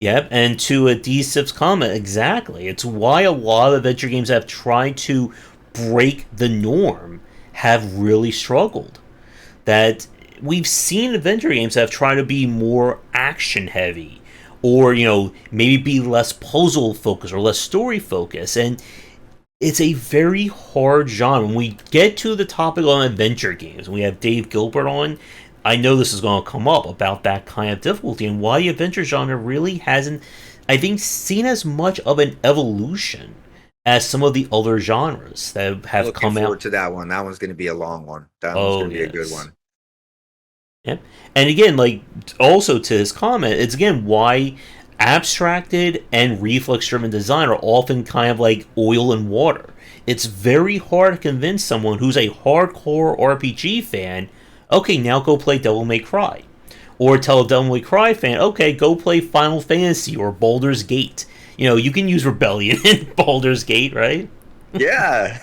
S1: Yep, and to a D-Sip's comment, exactly. It's why a lot of adventure games have tried to break the norm have really struggled. That we've seen adventure games that have tried to be more action heavy, or maybe be less puzzle focused or less story focused, and it's a very hard genre. When we get to the topic on adventure games, we have Dave Gilbert on. I know this is going to come up about that kind of difficulty and why the adventure genre really hasn't, I think, seen as much of an evolution as some of the other genres that have
S2: Looking
S1: come
S2: forward
S1: out.
S2: to that one. That one's going to be a long one. That one's
S1: Oh
S2: going to be a good
S1: yes.
S2: one.
S1: Yep. And again, like also to his comment, it's again why abstracted and reflex driven design are often kind of like oil and water. It's very hard to convince someone who's a hardcore RPG fan, okay, now go play Devil May Cry. Or tell a Devil May Cry fan, okay, go play Final Fantasy or Baldur's Gate. You can use Rebellion in Baldur's Gate, right?
S2: Yeah.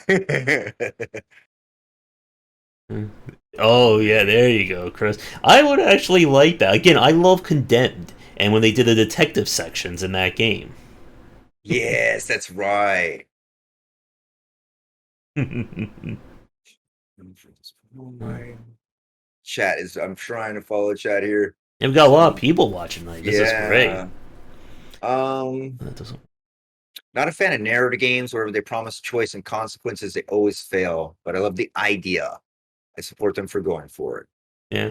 S1: Oh yeah, there you go, Chris. I would actually like that. Again, I love Condemned, and when they did the detective sections in that game.
S2: Yes, that's right.
S1: Mm.
S2: My chat is. I'm trying to follow chat here.
S1: Yeah, we got a lot of
S2: Um,
S1: people watching tonight. This is great.
S2: yeah. Um,
S1: That doesn't.
S2: Not a fan of narrative games where they promise choice and consequences. They always fail, but I love the idea. I support them for going for it.
S1: Yeah.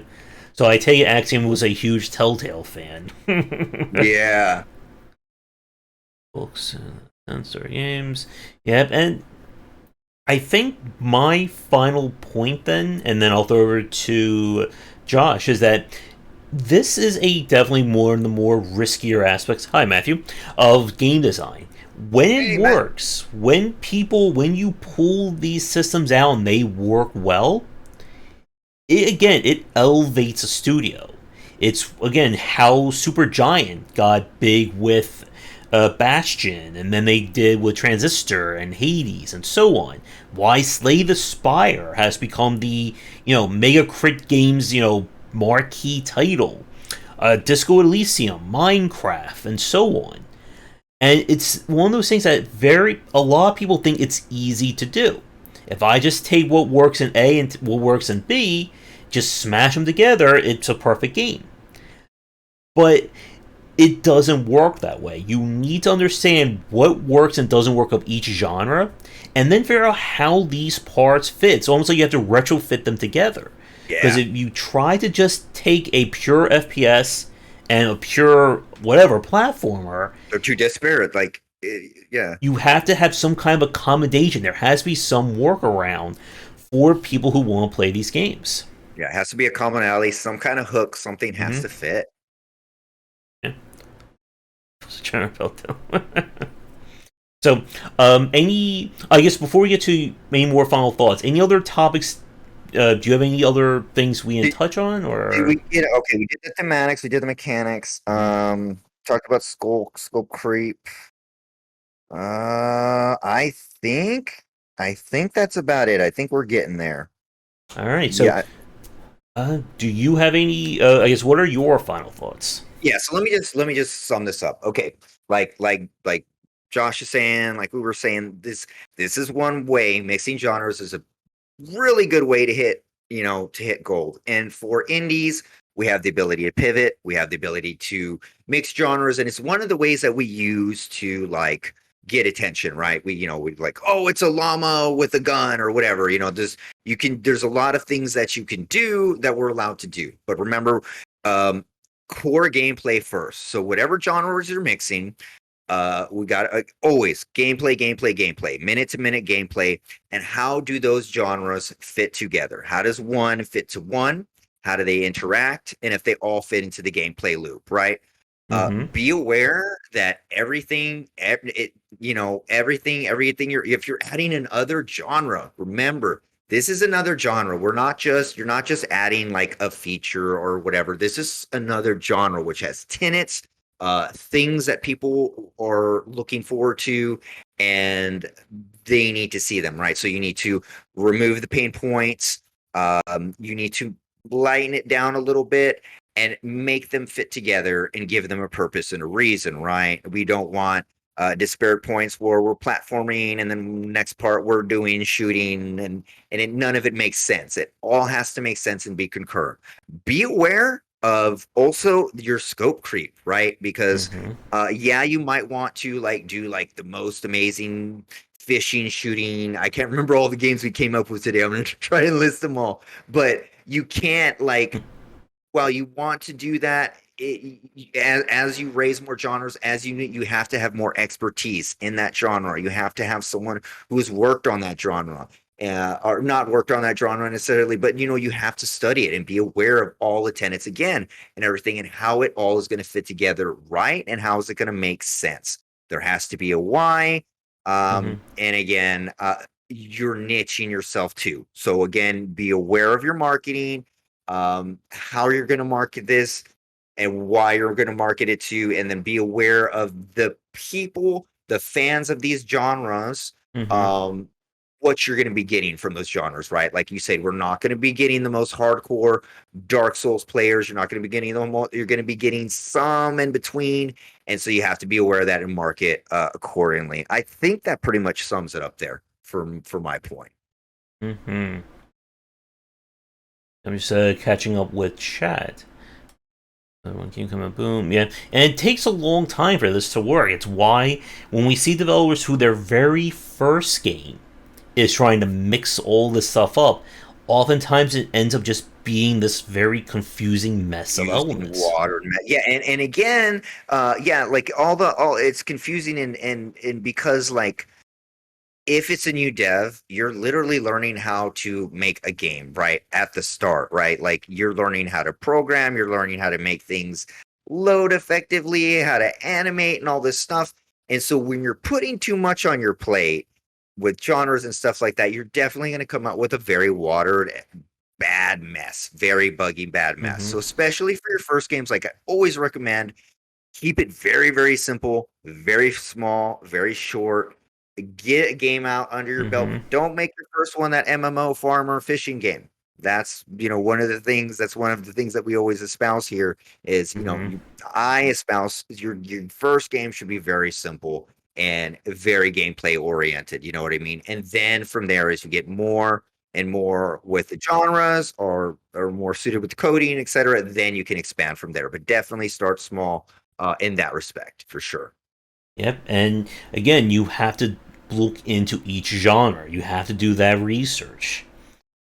S1: So I take it Axiom was a huge Telltale fan.
S2: Yeah.
S1: Books and story games. Yep, and I think my final point then, and then I'll throw over to Josh, is that this is a definitely more in the more riskier aspects. Hi, Matthew, of game design. When it
S2: Hey, Matt.
S1: works, when you pull these systems out and they work well, it elevates a studio. It's again how Supergiant got big with Bastion, and then they did with Transistor and Hades, and so on. Why Slay the Spire has become the Mega Crit Games marquee title. Disco Elysium, Minecraft, and so on. And it's one of those things that a lot of people think it's easy to do. If I just take what works in A and what works in B, just smash them together, it's a perfect game. But it doesn't work that way. You need to understand what works and doesn't work of each genre, and then figure out how these parts fit. It's almost like you have to retrofit them together. Because
S2: Yeah.
S1: if you try to just take a pure FPS and a pure whatever platformer,
S2: They're too disparate. Like, yeah.
S1: you have to have some kind of accommodation. There has to be some workaround for people who want to play these games.
S2: Yeah. It has to be a commonality, some kind of hook, something has
S1: Mm-hmm.
S2: to fit.
S1: Yeah. So, I guess before we get to any more final thoughts, any other topics? Do you have any other things we can
S2: Did,
S1: touch on,
S2: did
S1: or?
S2: we get okay? We did the thematics, we did the mechanics. Talked about scope creep. I think I think that's about it. I think we're getting there.
S1: All right. So,
S2: Yeah.
S1: do you have any? I guess what are your final thoughts?
S2: Yeah, so let me just sum this up. Okay. Like Josh is saying, like we were saying, this is one way. Mixing genres is a really good way to hit gold. And for indies, we have the ability to pivot, we have the ability to mix genres, and it's one of the ways that we use to like get attention, right? We like, oh, it's a llama with a gun or whatever. There's a lot of things that you can do that we're allowed to do. But remember, um core gameplay first. So whatever genres you're mixing, we got always gameplay, minute to minute gameplay. And how do those genres fit together? How does one fit to one? How do they interact? And if they all fit into the gameplay loop, right?
S1: Mm-hmm.
S2: Be aware that everything if you're adding another genre, remember this is another genre. You're not just adding like a feature or whatever. This is another genre which has tenets, things that people are looking forward to, and they need to see them, right? So you need to remove the pain points. You need to lighten it down a little bit and make them fit together and give them a purpose and a reason, right? We don't want disparate points where we're platforming and then next part we're doing shooting and none of it makes sense. It all has to make sense and be concurrent. Be aware of also your scope creep, right? Because
S1: Mm-hmm.
S2: yeah, you might want to like do like the most amazing fishing, shooting. I can't remember all the games we came up with today. I'm going to try and list them all, but you can't like while you want to do that, as you raise more genres, you have to have more expertise in that genre. You have to have someone who has worked on that genre, or not worked on that genre necessarily, but you have to study it and be aware of all the tenets again and everything and how it all is going to fit together, right? And how is it going to make sense? There has to be a why,
S1: Mm-hmm.
S2: and again, you're niching yourself too. So again, be aware of your marketing, how you're going to market this and why you're going to market it to, and then be aware of the people, the fans of these genres,
S1: Mm-hmm.
S2: um, what you're going to be getting from those genres, right? Like you said, we're not going to be getting the most hardcore Dark Souls players. You're not going to be getting them. You're going to be getting some in between, and so you have to be aware of that and market accordingly. I think that pretty much sums it up there for my point.
S1: Mm-hmm. I'm just catching up with chat. One game coming, boom, yeah, and it takes a long time for this to work. It's why when we see developers who their very first game is trying to mix all this stuff up, oftentimes it ends up just being this very confusing mess of
S2: Using
S1: elements.
S2: water, yeah, and again, yeah, like all it's confusing and because like if it's a new dev, you're literally learning how to make a game right at the start, right? Like you're learning how to program, you're learning how to make things load effectively, how to animate and all this stuff. And so when you're putting too much on your plate with genres and stuff like that, you're definitely going to come out with a very watered, bad mess, very buggy, bad mess.
S1: Mm-hmm.
S2: So especially for your first games, like I always recommend keep it very, very simple, very small, very short. Get a game out under your belt.
S1: Mm-hmm.
S2: Don't make your first one that MMO farmer fishing game. That's one of the things. That's one of the things that we always espouse here. Is
S1: Mm-hmm.
S2: I espouse your first game should be very simple and very gameplay oriented. You know what I mean? And then from there, as you get more and more with the genres or more suited with the coding, etc., then you can expand from there. But definitely start small in that respect for sure.
S1: Yep, and again, you have to look into each genre. You have to do that research.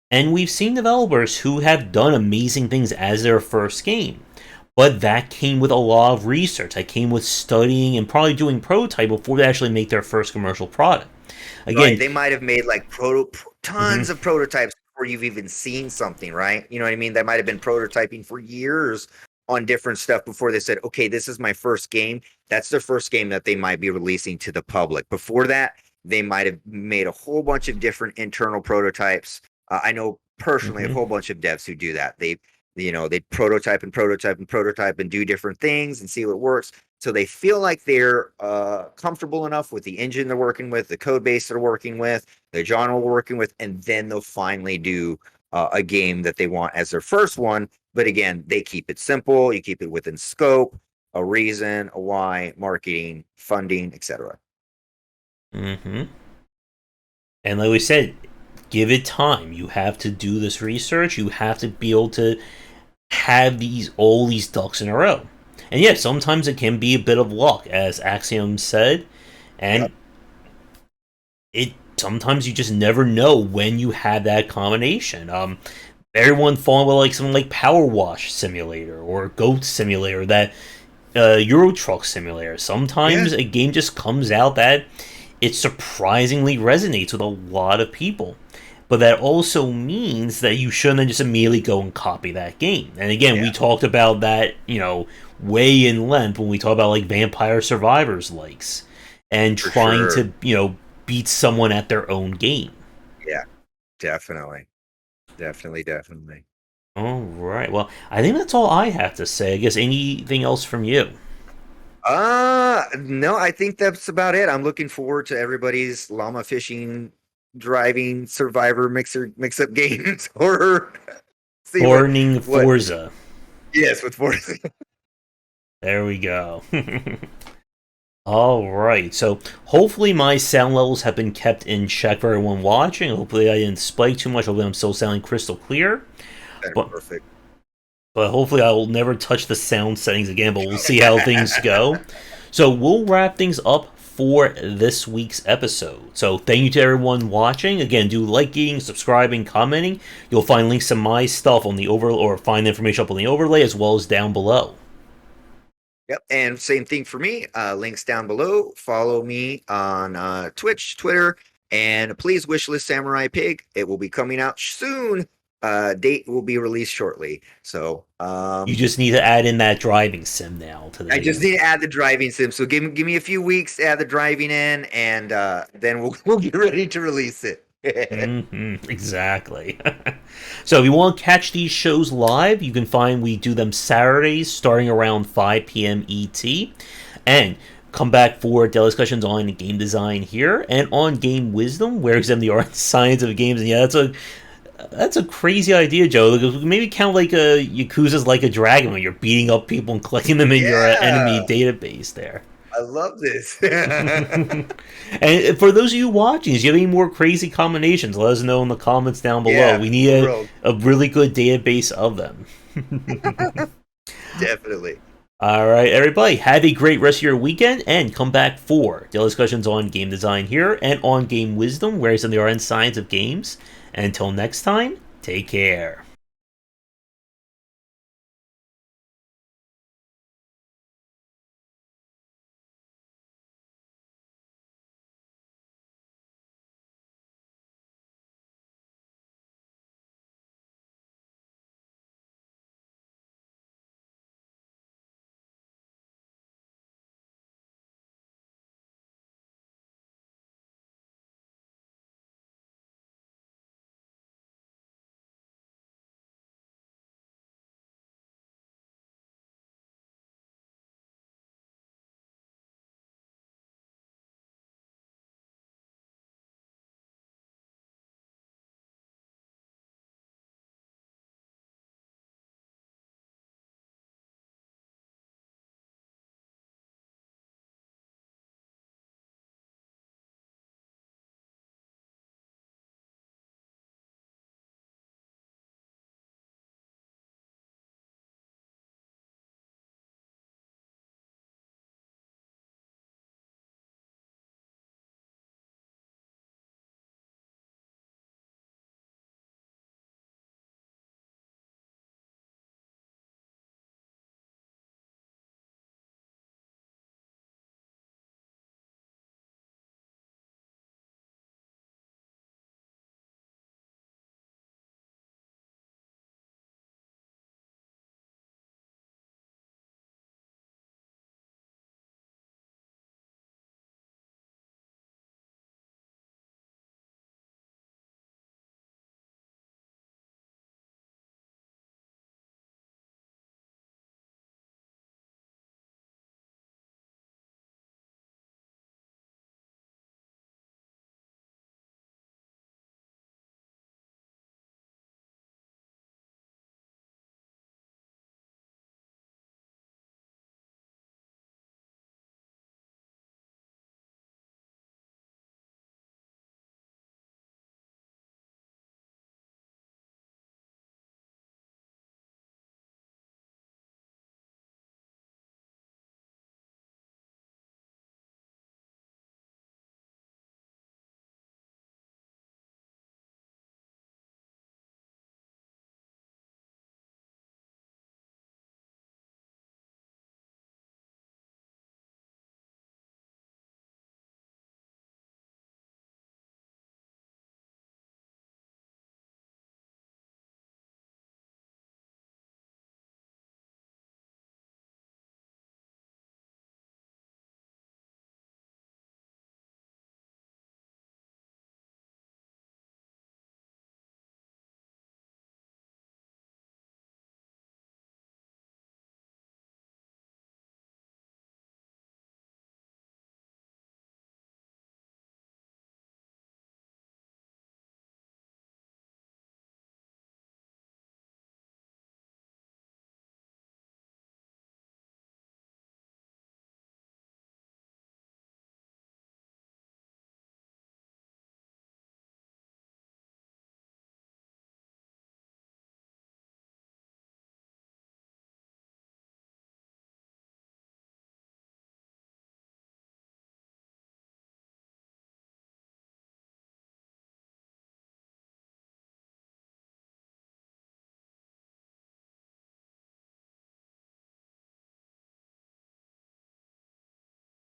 S1: And we've seen developers who have done amazing things as their first game. But that came with a lot of research. That came with studying and probably doing prototype before they actually make their first commercial product.
S2: Right?
S1: Again,
S2: They might have made like
S1: mhm,
S2: tons of prototypes before you've even seen something, right? You know what I mean? They might have been prototyping for years on different stuff before they said, "Okay, this is my first game." That's their first game that they might be releasing to the public. Before that, they might have made a whole bunch of different internal prototypes. I know personally a
S1: mhm,
S2: whole bunch of devs who do that. They prototype and prototype and prototype and do different things and see what works so they feel like they're comfortable enough with the engine they're working with, the code base they're working with, the genre we're working with, and then they'll finally do a game that they want as their first one. But again, they keep it simple. You keep it within scope, a reason, a why, marketing, funding, etc.
S1: mhm. And like we said, give it time. You have to do this research. You have to be able to have all these ducks in a row. And yeah, sometimes it can be a bit of luck, as Axiom said, and
S2: Yep.
S1: it sometimes you just never know when you have that combination. Everyone falling with like something like Power Wash Simulator or Goat Simulator, that Euro Truck Simulator.
S2: Yeah,
S1: Sometimes a game just comes out that it surprisingly resonates with a lot of people. But that also means that you shouldn't just immediately go and copy that game. And again, we
S2: yeah,
S1: talked about that, way in length when we talk about like Vampire Survivors likes and
S2: for
S1: trying
S2: sure.
S1: to, beat someone at their own game.
S2: Yeah, definitely, definitely, definitely.
S1: All right. Well, I think that's all I have to say. I guess anything else from you?
S2: No, I think that's about it. I'm looking forward to everybody's llama fishing, driving, survivor mix up games or see
S1: Burning
S2: what
S1: Forza.
S2: yes, with Forza.
S1: There we go. All right. So hopefully my sound levels have been kept in check for everyone watching. Hopefully I didn't spike too much. Hopefully I'm still sounding crystal clear. But
S2: Perfect.
S1: hopefully I will never touch the sound settings again. But we'll see how things go. So we'll wrap things up for this week's episode. So thank you to everyone watching. Again, do liking, subscribing, commenting. You'll find links to my stuff on the or find information up on the overlay as well as down below.
S2: Yep. And same thing for me. Links down below. Follow me on Twitch, Twitter, and please wishlist Samurai Pig. It will be coming out soon. Date will be released shortly. So
S1: You just need to add in that driving sim now to the
S2: I just
S1: game.
S2: need to add the driving sim. So give me a few weeks to add the driving in, and then we'll get ready to release it.
S1: Exactly. So if you want to catch these shows live, you can find we do them Saturdays starting around 5 p.m. ET. And come back for daily discussions on game design here and on game wisdom, where examine the art and science of games. And yeah, that's a crazy idea, Joe. Maybe count like a Yakuza's Like a Dragon when you're beating up people and collecting them in your enemy
S2: Yeah.
S1: database there.
S2: I love this.
S1: And for those of you watching, if you have any more crazy combinations, let us know in the comments down below.
S2: Yeah,
S1: We need
S2: for real.
S1: a really good database of them.
S2: Definitely.
S1: All right, everybody, have a great rest of your weekend, and come back for daily discussions on game design here and on game wisdom, where some of the art and science of games. And until next time, take care.